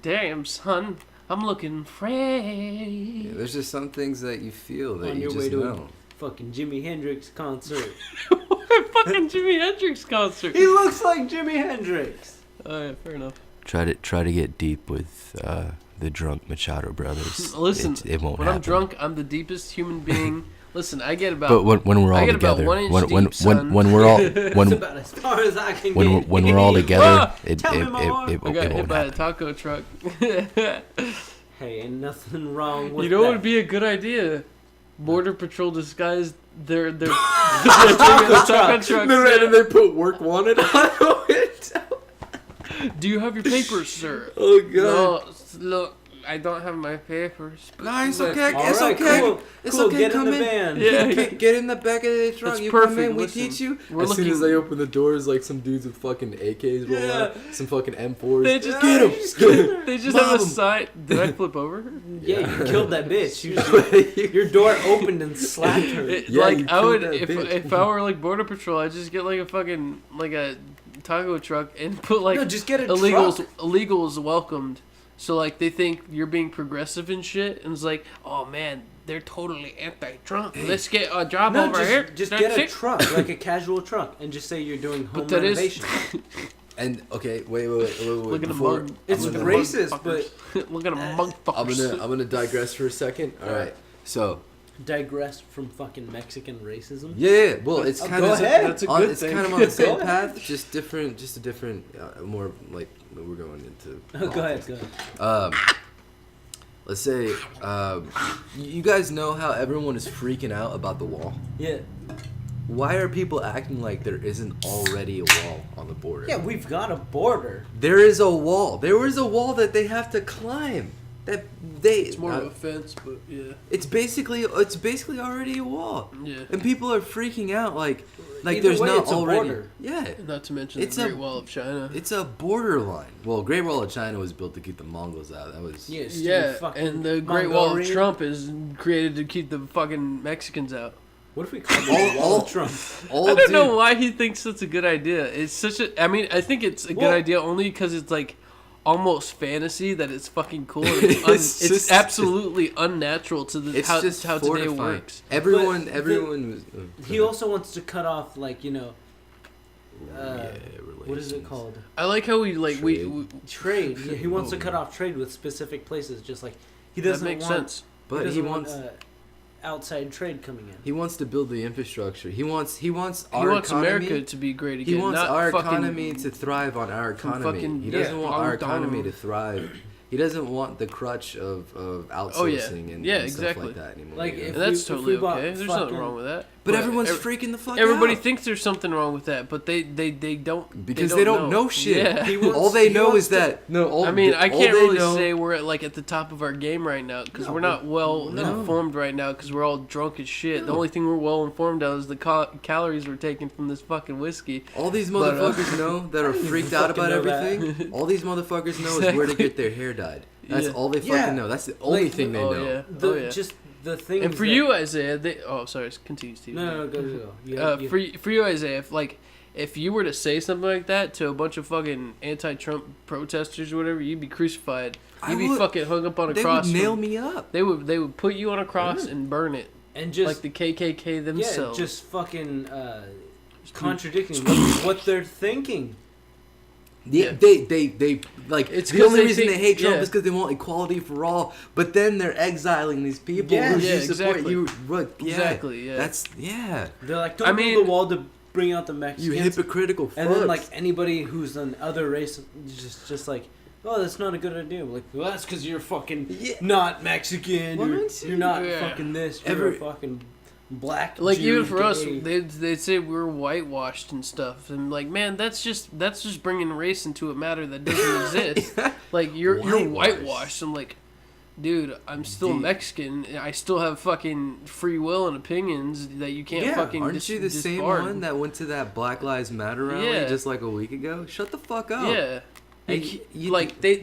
damn, son. I'm looking fresh. yeah, there's just some things that you feel that On you your just way to know. a fucking Jimi Hendrix concert. Fucking Jimi Hendrix concert. He looks like Jimi Hendrix. Oh, yeah, fair enough. Try to get deep with the drunk Machado brothers. Listen, it won't when happen. I'm drunk, I'm the deepest human being. Listen, I get about. But when we're I all get about together, 1 inch when deep, son. we're all That's when about as far as I can when get. when we're all together, Ah! it Tell me more. it I got hit won't by a happen. taco truck. Hey, ain't nothing wrong with You know what that. would be a good idea? Border Patrol disguised their taco trucks. And they put work wanted on it. Do you have your papers, sir? Oh No, look, I don't have my papers. No, it's But- okay. All It's right, okay. cool. It's Cool, okay. get Come in the in. van. Yeah. Get in the back of the truck. That's You come perfect. in. We Listen, teach you. we're As soon looking- as they open the doors, like some dudes with fucking AKs roll Yeah. out, some fucking M4s. They just Get 'em. Just get in They just have Mob a 'em. sign. Did I flip over her? Yeah, you killed that bitch. Your door opened and slapped her. Yeah, you Like I would, killed that bitch. if I were like Border Patrol, I'd just get like a fucking like a taco truck and put like no, just get a illegals truck. illegals welcomed. So like they think you're being progressive and shit, and it's like, oh man, they're totally anti-Trump. Let's get a job No, over here. just That's get a it. truck, like a casual truck, and just say you're doing home But that is- renovation. And okay, wait. Look at a Before, mug. It's I'm gonna- racist, Look at a motherfucker. I'm gonna digress for a second. All right. So Digress from fucking Mexican racism. yeah, well, it's Oh, kind go of ahead. That's a good it's thing. kind of on the same Go path, just a different, more like we're going into. Oh, go ahead, go ahead. Let's say, you guys know how everyone is freaking out about the wall. Yeah. Why are people acting like there isn't already a wall on the border? Yeah, we've got a border. There is a wall. There is a wall that they have to climb. That they. It's more of a fence, but yeah, It's basically already a wall, yeah. and people are freaking out like Either there's way, not it's a already. border. Yeah, Not to mention It's the a- Great Wall of China. it's a borderline. Well, Great Wall of China was built to keep the Mongols out. That was Yeah, Yeah, fucking and the Great Wall of Mongolian. Trump is created to keep the fucking Mexicans out. What if we call All- it Wall all- of Trump? all. I don't dude, know why he thinks that's a good idea. It's such a. I mean, I think it's a good Well- idea only because it's like almost fantasy that it's fucking cool. And it's, It's it's just- absolutely unnatural to the It's how just today fortifying. works. Everyone But was. He also wants to cut off, like, yeah, what is it relations. called? I like how we like we, Trade. we Trade. Yeah, he wants to cut off trade with specific places, just like he that doesn't makes want. sense. But he doesn't want, wants. outside trade coming in. He wants to build the infrastructure. He wants He our wants economy. America to be great again. He wants not our fucking, economy to thrive on our from economy. fucking- He doesn't yeah, want our Guangdong. economy to thrive. He doesn't want the crutch of outsourcing Oh, yeah. and, Yeah, and stuff exactly. like that anymore. Like, you know? if And that's we totally bought okay. There's fucking- nothing wrong with that. but everyone's ev- freaking the fuck Everybody out. thinks there's something wrong with that, but they don't Because they don't know shit. Yeah. He wants- all they he know wants is to- that no. I mean, I all can't they really know- say we're at the top of our game right now because No, we're not well no. informed right now because we're all drunk as shit. The No. only thing we're well informed of is the calories we're taking from this fucking whiskey. All these But, motherfuckers know that are didn't freaked out fucking about know that. everything. All these motherfuckers know is where to get their hair dyed. That's Yeah. all they fucking Yeah. know. That's the only Like, thing they oh know. yeah, The, oh yeah. Just the thing. And for you, Isaiah, sorry, continue, Steve. No, go. You, For you, Isaiah, if you were to say something like that to a bunch of fucking anti-Trump protesters or whatever, you'd be crucified. I You'd be would- fucking hung up on a They cross. would nail me up. They would put you on a cross Yeah. and burn it. and just like the KKK themselves. Yeah, just fucking contradicting what they're thinking. Yeah, they like. It's the only 'cause reason they they hate Trump yeah. is because they want equality for all. But then they're exiling these people Yeah. who Yeah, you support. exactly. You look, yeah, Exactly, yeah. That's They're like, don't I build mean- the wall to bring out the you Mexicans. hypocritical fucks. And then like anybody who's an other race, just like, oh, that's not a good idea. Like, well, that's because you're fucking Yeah. not Mexican. Well, You're not yeah. fucking this. You're Every- a fucking black. Like Jew, even for us, gay. they'd say we're whitewashed and stuff, and like, man, that's just bringing race into a matter that doesn't exist. Like you're whitewashed. I'm like, dude, I'm still Dude. Mexican. I still have fucking free will and opinions that you can't fucking. Aren't you the same disbarred. one that went to that Black Lives Matter rally Yeah. just like a week ago? Shut the fuck up. Yeah. Hey, Like, you- like they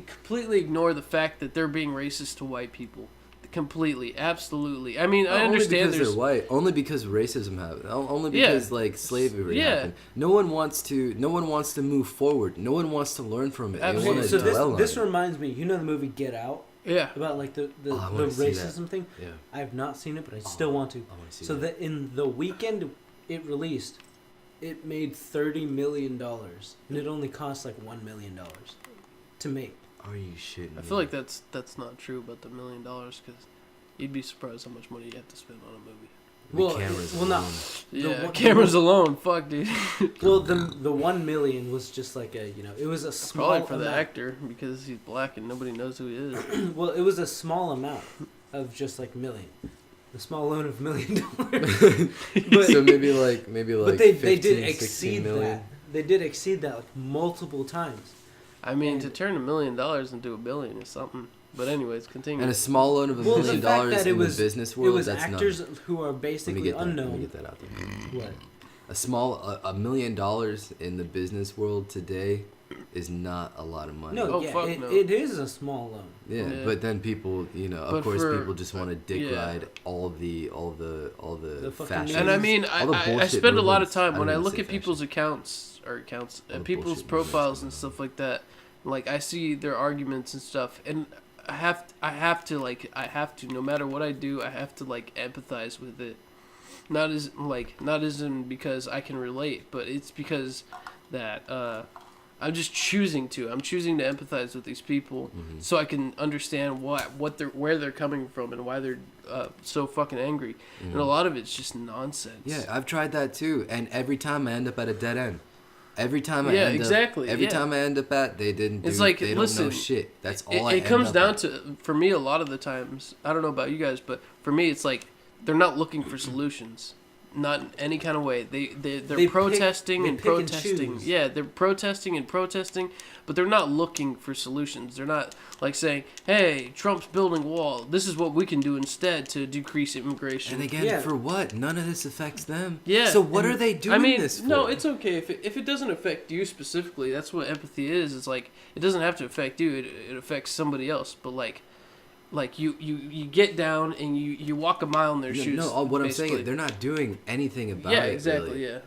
completely ignore the fact that they're being racist to white people. Completely, absolutely. I mean, I Only understand because there's they're white. Only because racism happened. Only Yeah. because like slavery Yeah. happened. No one wants to move forward. No one wants to learn from it. They Absolutely. want So to this dwell on this it. reminds me. You know the movie Get Out yeah. about like the Oh, I wanna see racism thing. Yeah. I have not seen it, but I still want to. I want to see So that. that in the weekend it released, it made $30 million, and it only cost like $1 million to make. Are you shitting I me? feel like that's not true about the $1 million because you'd be surprised how much money you have to spend on a movie. The Well, cameras well, no. alone. Yeah, one- cameras alone, fuck, dude. Well, the 1 million was just like a it was a small Probably for the amount. actor because he's black and nobody knows who he is. Well, it was a small amount of just like million, a small loan of $1 million. but So maybe like but they 15, did 16 exceed million. that. They did exceed that like multiple times. I mean, And- to turn $1 million into $1 billion is something. But anyways, continue. And a small loan of $1 Well, the million fact that it in was- the business It world, was that's actors nothing. who are Let me basically get that. Let me unknown. get that out there. What? $1 million in the business world today is not a lot of money. No, Oh, yeah, fuck it, no. it is a small loan. Yeah, Yeah. but then people, of But course, for- people just want to dick yeah. ride all the The fucking fashion. And I news. mean, All the I bullshit spend a lot of movements. time I when don't I even look say at people's accounts, All the people's bullshit profiles movements. and stuff like that. Like I see their arguments and stuff, and I have to no matter what I do, I have to like empathize with it. Not as in because I can relate, but it's because that I'm just choosing to. I'm choosing to empathize with these people, Mhm. so I can understand where they're coming from and why they're so fucking angry. And a Mhm. lot of it's just nonsense. Yeah, I've tried that too, and every time I end up at a dead end. Every time I Yeah, end exactly, up, every yeah. time I end up at, they didn't do. It's like, they don't listen, know shit. That's It, all. I it end comes up down at. to, for me, a lot of the times, I don't know about you guys, but for me, it's like they're not looking for solutions. Not in any kind of way. They're They protesting pick- and they pick and protesting. choose. Yeah, they're protesting and protesting, but they're not looking for solutions. They're not like saying, "Hey, Trump's building a wall. This is what we can do instead to decrease immigration." And again, Yeah. for what? None of this affects them. Yeah, So what and- are they doing I mean, this for? no, it's okay if it doesn't affect you specifically. That's what empathy is. It's like it doesn't have to affect you. It affects somebody else. But like you get down and you walk a mile in their shoes. No, what I'm saying basically. is they're not doing anything about Yeah, it. exactly. Really. Yeah.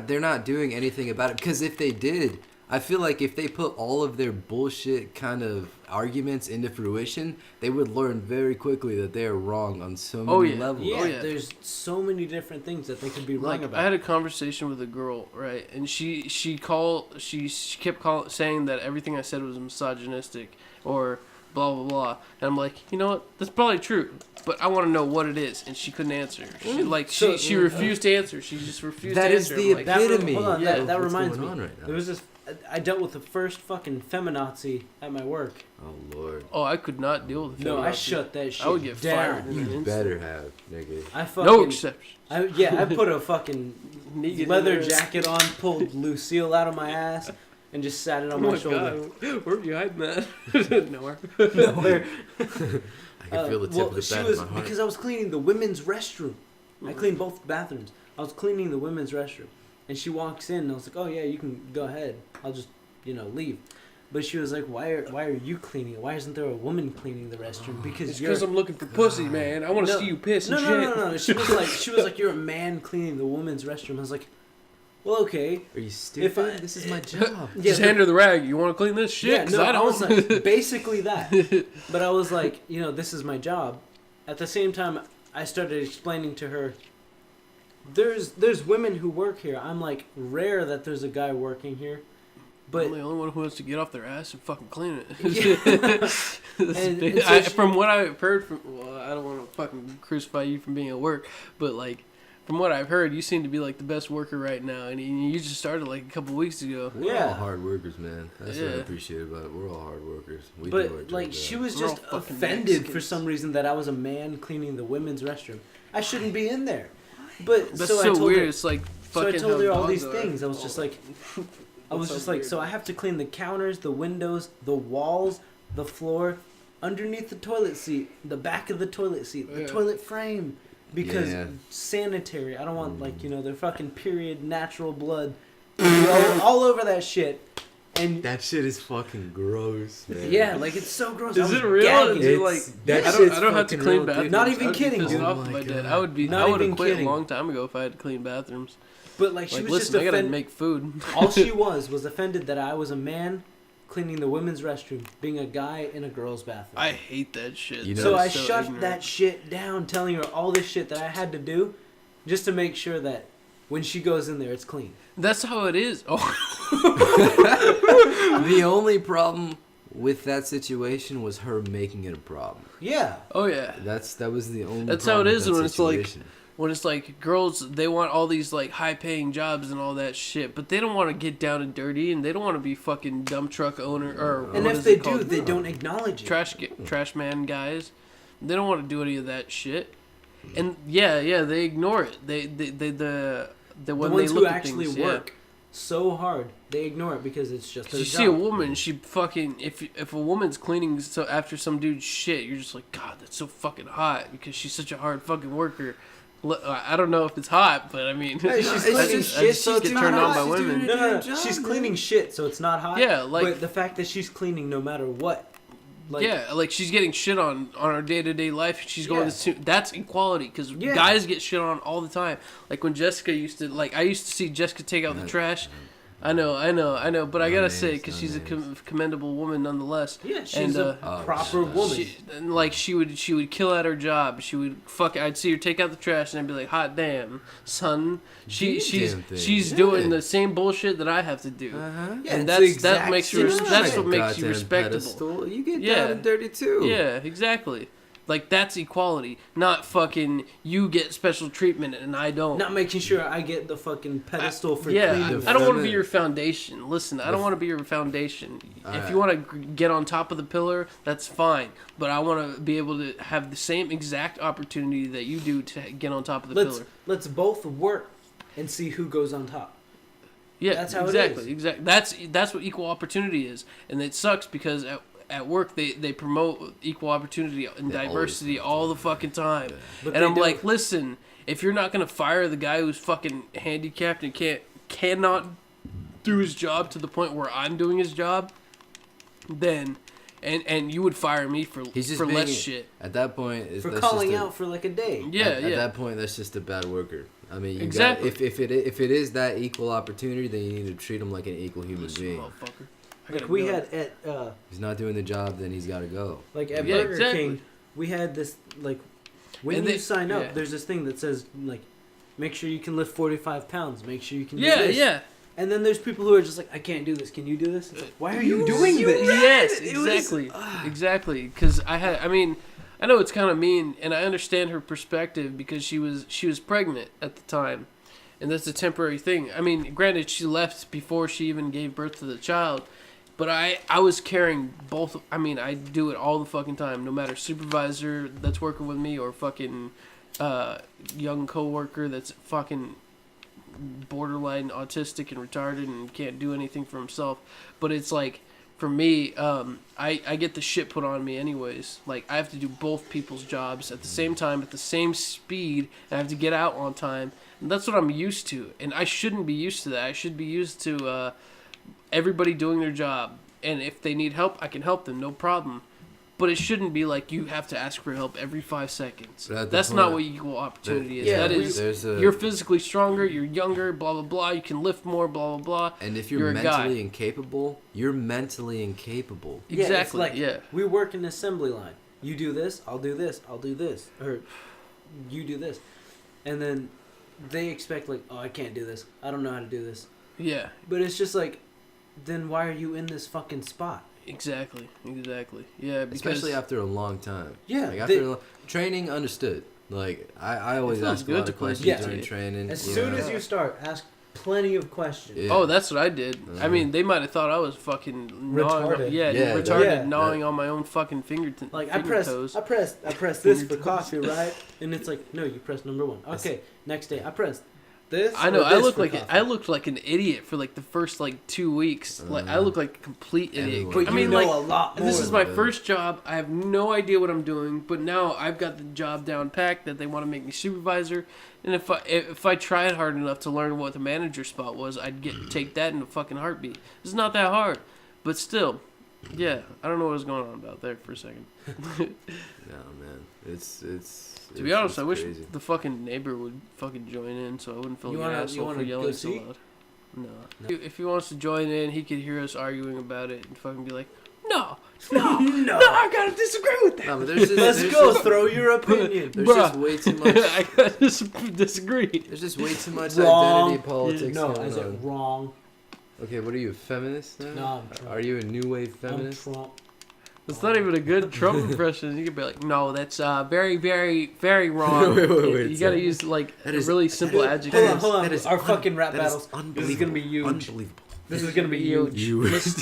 They're not doing anything about it, because if they did, I feel like if they put all of their bullshit kind of arguments into fruition, they would learn very quickly that they are wrung on so many Oh, yeah. levels. Yeah, Oh, yeah. there's so many different things that they could be wrong Like about. I had a conversation with a girl, right, and she kept saying that everything I said was misogynistic or blah blah blah, and I'm like, you know what, that's probably true, but I want to know what it is, and she couldn't answer. She refused to answer. She just refused That to is answer. the I'm like, epitome. Hold on, Yeah, that what's reminds going me. on right now? There was this. I dealt with the first fucking feminazi at my work. Oh lord, oh, I could not deal with it. No, I shut that shit I would get down. fired. you Instant. better have, nigga. I fucking. No exception. I put a fucking Negan leather in there. jacket on, pulled Lucille out of my ass, and just sat it Oh on my my shoulder. god, where are you hiding that? Nowhere. Nowhere. I can feel the tip of the she bat was in my heart. because I was cleaning the women's restroom. I cleaned both bathrooms. I was cleaning the women's restroom, and she walks in, and I was like, "Oh yeah, you can go ahead. I'll just leave." But she was like, "Why are you cleaning it? Why isn't there a woman cleaning the restroom?" Because It's you're because I'm looking for pussy, man. I want to No, see you piss and no, shit. no. She was like, "You're a man cleaning the women's restroom." I was like, "Well, okay." Are you stupid? I- This is my job. Yeah, Just but- hand her the rag. You want to clean this shit? Yeah, 'Cause no, I I don't. was like, basically that. But I was like, this is my job. At the same time, I started explaining to her, there's women who work here. I'm like, rare that there's a guy working here. But I'm the only one who wants to get off their ass and fucking clean it. Yeah. From what I've heard well, I don't want to fucking crucify you from being at work, but like, from what I've heard, you seem to be like the best worker right now, and you just started like a couple weeks ago. We're all hard workers, man. That's what I appreciate about it. We're all hard workers. We do our But job like, well. she was We're just all fucking offended Mexicans. for some reason that I was a man cleaning the women's restroom. I shouldn't be in there. But That's so I so told weird. her, It's like so I fucking told her how all these dogs are. things. I was just like, Weird. so I have to clean the counters, the windows, the walls, the floor, underneath the toilet seat, the back of the toilet seat, the Yeah. toilet frame, because Yeah. sanitary. I don't want their fucking period natural blood all over that shit. And That shit is fucking gross, man. yeah, like it's so gross. Is I it was real? gagging. Is it like that I shit's don't have to fucking clean real, dude. bathrooms. Not even I would kidding, be pissed dude. off Oh if my I did. God. I would be. Not I would even have quit kidding. a long time ago if I had to clean bathrooms. But like she Like, was listen, just I gotta offended. make food. All she was offended that I was a man cleaning the women's restroom, being a guy in a girl's bathroom. I hate that shit. You know- so I It's shut ignorant. that shit down, telling her all this shit that I had to do, just to make sure that when she goes in there, it's clean. That's how it is. Oh, The only problem with that situation was her making it a problem. Yeah. oh yeah. That was the only. That's how problem it with is that when it's like- situation. When it's like girls, they want all these like high-paying jobs and all that shit, but they don't want to get down and dirty, and they don't want to be fucking dump truck owner or And what if is they it do, called? they don't acknowledge it. trash man guys. They don't want to do any of that shit, and yeah, they ignore it. They the The when ones they who look at actually things, work so hard, they ignore it because it's just their You job. see a woman, she fucking if a woman's cleaning so after some dude's shit, you're just like, God, that's so fucking hot because she's such a hard fucking worker. I don't know if it's hot, but I mean, Hey, she's I cleaning just shit, so get it's turned not on by hot. women. No. Job, She's man. cleaning shit, so it's not hot. Yeah, like- But the fact that she's cleaning no matter what. Like, yeah, like she's getting shit on her day-to-day life. She's going to that's equality because Yeah. guys get shit on all the time. Like when Jessica used to I used to see Jessica take out the trash. I know, but I No gotta names, say because no she's a names. commendable woman nonetheless. Yeah, she's And, a Oh, proper shit. woman. And like she would kill at her job. She would I'd see her take out the trash and I'd be like, hot damn, son. She's Damn thing. Yeah. doing the same bullshit that I have to do. Uh-huh. Yeah, And it's the that exact makes same you shit. that's what makes you Goddamn respectable. pedestal. You get Yeah. down and dirty too. Yeah, exactly. Like that's equality, not fucking you get special treatment and I don't. Not making sure I get the fucking pedestal for Yeah, cleaning. I don't want to be Feminine. your foundation. Listen, I don't want to be your foundation. If Alright. you want to get on top of the pillar, that's fine. But I want to be able to have the same exact opportunity that you do to get on top of the pillar. Let's both work and see who goes on top. Yeah, That's how it exactly, is. exactly. That's what equal opportunity is, and it sucks because at work they promote equal opportunity and They always diversity all the fucking time. But And they I'm don't- like, listen, if you're not gonna fire the guy who's fucking handicapped and cannot do his job to the point where I'm doing his job, then and you would fire me for He's just less being- shit. At that point, for that's calling just a, out for like a day. Yeah, at yeah. that point, that's just a bad worker. I mean, you Exactly. Got, if it is that equal opportunity, then you need to treat him like an equal human Listen, being. motherfucker. I Like gotta we go. had at If he's not doing the job, then he's got to go. like at Yeah, Burger exactly. King, we had this like when And you they- sign up, yeah. there's this thing that says like, make sure you can lift 45 pounds. Make sure you can. Yeah, do this. yeah. And then there's people who are just like, I can't do this. Can you do this? It's like, why are you doing you this? read Yes, it. It was- exactly, exactly. Because I know it's kind of mean, and I understand her perspective because she was pregnant at the time, and that's a temporary thing. I mean, granted, she left before she even gave birth to the child, but I was carrying both. I mean, I do it all the fucking time, no matter supervisor that's working with me or fucking young coworker that's fucking borderline autistic and retarded and can't do anything for himself. But it's like, for me, I get the shit put on me anyways. Like, I have to do both people's jobs at the same time, at the same speed, and I have to get out on time. And that's what I'm used to. And I shouldn't be used to that. I should be used to everybody doing their job. And if they need help, I can help them, no problem. But it shouldn't be like you have to ask for help every 5 seconds. But at the That's not point- what equal opportunity is. Yeah, That is, there's a- you're physically stronger, you're younger, blah, blah, blah. You can lift more, blah, blah, blah. And if you're You're a guy. mentally incapable, you're mentally incapable. Yeah, it's Exactly, like, yeah. We work an assembly line. You do this, I'll do this, I'll do this. Or you do this, and then they expect like, oh, I can't do this. I don't know how to do this. Yeah. But it's just like, then why are you in this fucking spot? Exactly. Yeah, because Especially after a long time. Yeah, Like after training, understood. Like I always It feels ask a good lot to of play questions GTA. during training. As Yeah. soon as you start, ask plenty of questions. Yeah. Oh, that's what I did. I Uh-huh. mean, they might have thought I was fucking gnawing, Retarded. Yeah, Yeah, retarded, yeah. gnawing on my own fucking finger Like toes. I press this for coffee, right? And it's like, no, you press number 1. Okay, next day I press this. I know. or I this look for like coffee. I looked like an idiot for like the first like 2 weeks. Like I look like a complete idiot. Everyone. But I you mean, know like a lot more. this is my Yeah. first job. I have no idea what I'm doing, but now I've got the job down packed that they want to make me supervisor. And if I tried hard enough to learn what the manager spot was, I'd take that in a fucking heartbeat. It's not that hard, but still, yeah. I don't know what was going on about there for a second. No, man. It's To be honest, it's I wish crazy. the fucking neighbor would fucking join in so I wouldn't feel You like an wanna- you asshole wanna for go yelling so see? loud. No. If he wants to join in, he could hear us arguing about it and fucking be like, no, I gotta disagree with that. No, but there's just, Let's there's go. Just, Throw your opinion. there's Bruh. just way too much. I gotta disagree. There's just way too much Wrong. identity politics No, going is it on. wrong? Okay, what are you, a feminist now? No, I'm Trump. Are you a new wave I'm feminist? Trump. It's not even a good Trump impression. You could be like, no, that's very, very, very wrong. Wait, You gotta so- use like that a is- really simple Hold adjective. on. That is Our fucking rap that is battles. This is gonna be huge. Unbelievable. This is gonna be huge.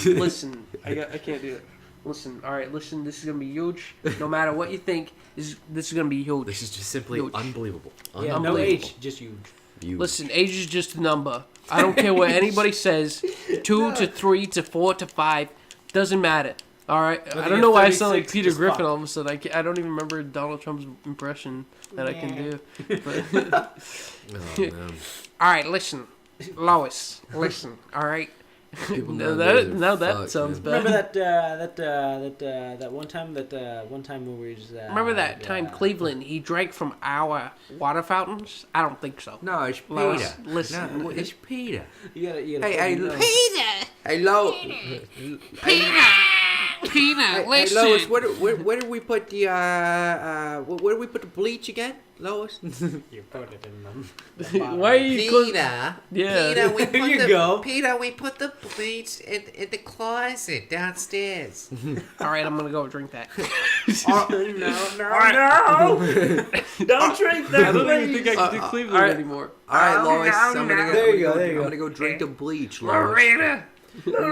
Listen, I can't do it. Listen, all right, listen. This is gonna be huge. No matter what you think, this is gonna be huge. This is just simply Huge. unbelievable. Yeah, no Unbelievable. H, just huge. You. Listen, age is just a number. I don't care what anybody says. 2 to 3 to 4 to 5 doesn't matter. All right. Whether I don't you're know why I sound like 36, Peter just Griffin fuck. all of a sudden. I don't even remember Donald Trump's impression that I can do. But Oh, man. all right, listen, Lois, listen. All right. People Now nowadays that are now that fucked, sounds man. bad. Remember that one time when we were just. Remember that time Cleveland he drank from our water fountains? I don't think so. No, it's Lois, Peter. listen. No, it's Peter. You gotta. Hey, fucking know. Hello. Peter, Hey, Lois, where did we put the where did we put the bleach again, Lois? You put it in them. Why are you close? Peter. Yeah. Peter, we There put you the go. Peter, we put the bleach in the closet downstairs. All right, I'm gonna go drink that. No! Don't drink I that. don't even think I can do Cleveland all right. anymore. All right, Lois, I'm gonna go. There you go, there you I'm go. gonna go drink the bleach, Lois. Loretta. No.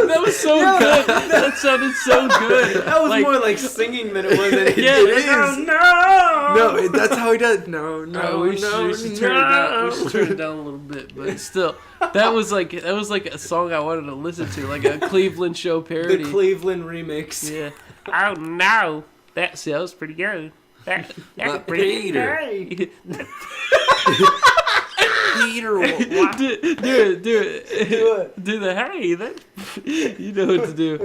That was so good. That sounded so good. That was Like, more like singing than it was anything. Yeah, it is. No, that's how he does. No, we should turn it down. We should turn it down a little bit, but still, that was like a song I wanted to listen to, like a Cleveland show The parody. Cleveland remix. Yeah. Oh no, that was pretty good. That's But pretty Peter. good. Peter, what? Do it. Do the hey. That you know what to do.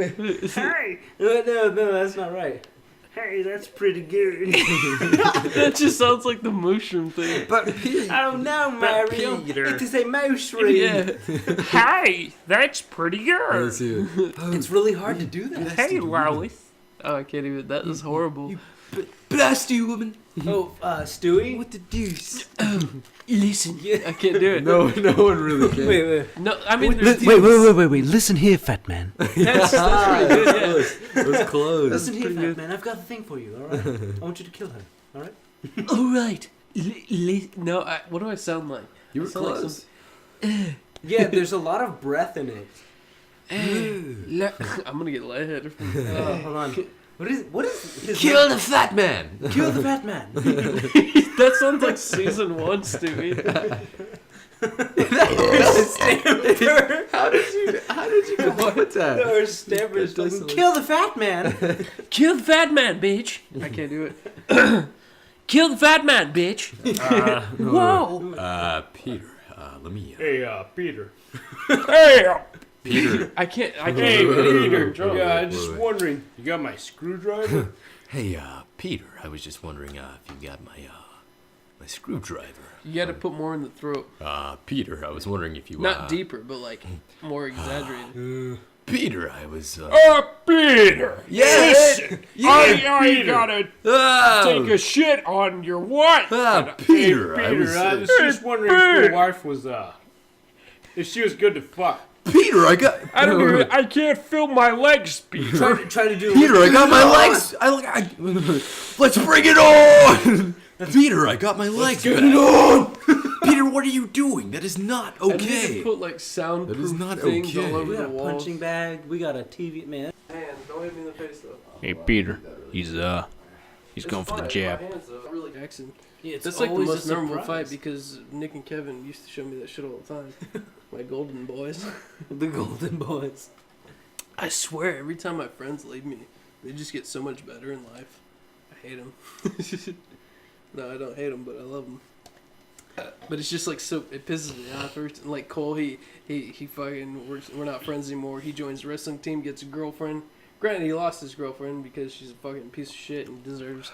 Hey! No, that's not right. Hey, that's pretty good. That just sounds like the mushroom thing. But Peter. Oh no, Mario! Peter. It is a mushroom. Yeah. Hey, that's pretty good. Let's see it. It's really hard to do that. Hey, Lois. Oh, I can't even. That was horrible. Blast you, woman. Oh, Stewie? What the deuce? Listen, Yeah. I can't do it. No one really can. Wait. No, I mean, Wait. Listen here, fat man. That's pretty good. Yeah. It was close. Listen here, fat man. I've got a thing for you, alright? I want you to kill her, alright? All right. No, what do I sound like? You were I sound like close. Yeah, there's a lot of breath in it. I'm gonna get lightheaded. Hold on. What is his Kill the fat man. Kill the fat man. That sounds like season 1, Stewie. How did you come up with that? Or Stampers That does like, sound- kill the fat man. Kill the fat man, bitch. I can't do it. Kill the fat man, bitch. Whoa. Peter, let me. Hey, Peter. Hey. Peter. I can't. Hey, Peter. Wait, Yeah, wait, I'm just wait. wondering. You got my screwdriver? Hey, Peter, I was just wondering if you got my screwdriver. You got to put more in the throat. Peter, I was wondering if you Not deeper, but like more exaggerated. Peter, I was. Peter! Listen, I gotta Ah, take a shit on your wife! Peter, I Peter, was. I was just wondering if your wife was, if she was good to fuck. Peter, I got. I can't feel my legs, Peter. Try to do. Peter, I got my legs. Let's bring it on. Peter, I got my legs. Get it on. Peter, what are you doing? That is not I need okay. to put like soundproof That is not things okay. all over We the got a walls. punching bag. We got a TV, man. Man, don't hit me in the face though. Hey, Peter, he's going It's for the fine, jab. my hands, though. I really accent. Yeah, it's That's like the always most a memorable surprise. fight because Nick and Kevin used to show me that shit all the time. My golden boys. The Golden Boys. I swear, every time my friends leave me, they just get so much better in life. I hate them. No, I don't hate them, but I love them. But it's just like so. It pisses me off. Like Cole, he fucking works. We're not friends anymore. He joins the wrestling team, gets a girlfriend. Granted, he lost his girlfriend because she's a fucking piece of shit and deserves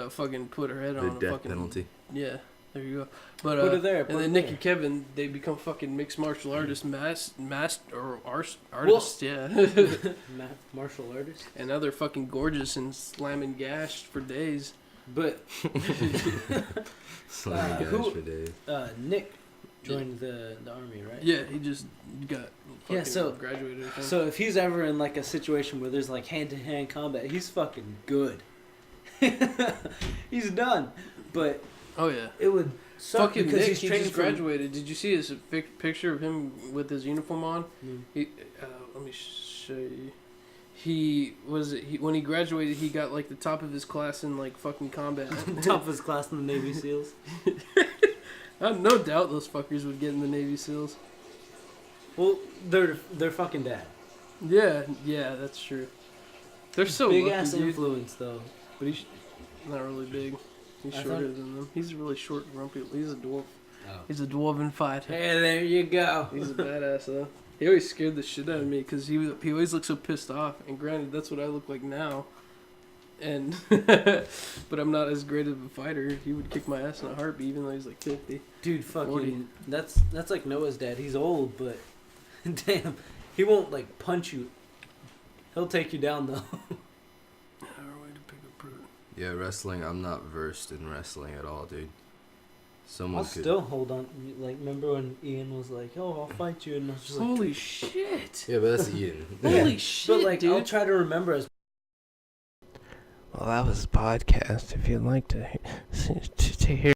fucking put her head The on a death fucking penalty. Yeah, there you go. But Put it there. and put then it Nick there. and Kevin, they become fucking mixed martial artists, artists, yeah. Martial artist. And now they're fucking gorgeous and slamming gash for days. But Slamming guys who- for days. Nick joined the army, right? Yeah, he just got fucking Yeah, so- graduated. I think. So if he's ever in like a situation where there's like hand-to-hand combat, he's fucking good. He's done. But oh yeah, it would suck fucking because Nick, he's he training just from. graduated. Did you see his picture of him with his uniform on? Mm. He, let me show you. He when he graduated, he got like the top of his class in like fucking combat. Top of his class in the Navy SEALs. I have no doubt those fuckers would get in the Navy SEAls. Well, they're fucking dad. Yeah, that's true. They're so Big lucky, ass dude. influence though. But he's not really big. He's I shorter thought- than them. He's really short, grumpy. He's a dwarf. Oh. He's a dwarven fighter. Hey, there you go. He's a badass though. He always scared the shit out of me because he always looked so pissed off. And granted, that's what I look like now. And but I'm not as great of a fighter. He would kick my ass in a heartbeat, even though he's like 50. Dude, fucking. 40. That's like Noah's dad. He's old, but damn, he won't like punch you. He'll take you down though. Our way to pick a fruit. Yeah, wrestling. I'm not versed in wrestling at all, dude. Someone I'll could. still hold on. Like, remember when Ian was like, "Oh, I'll fight you," and I was just like, Holy shit! Yeah, but that's Ian. Holy shit, but like, dude! I'll try to remember as Well, that was a podcast. If you'd like to hear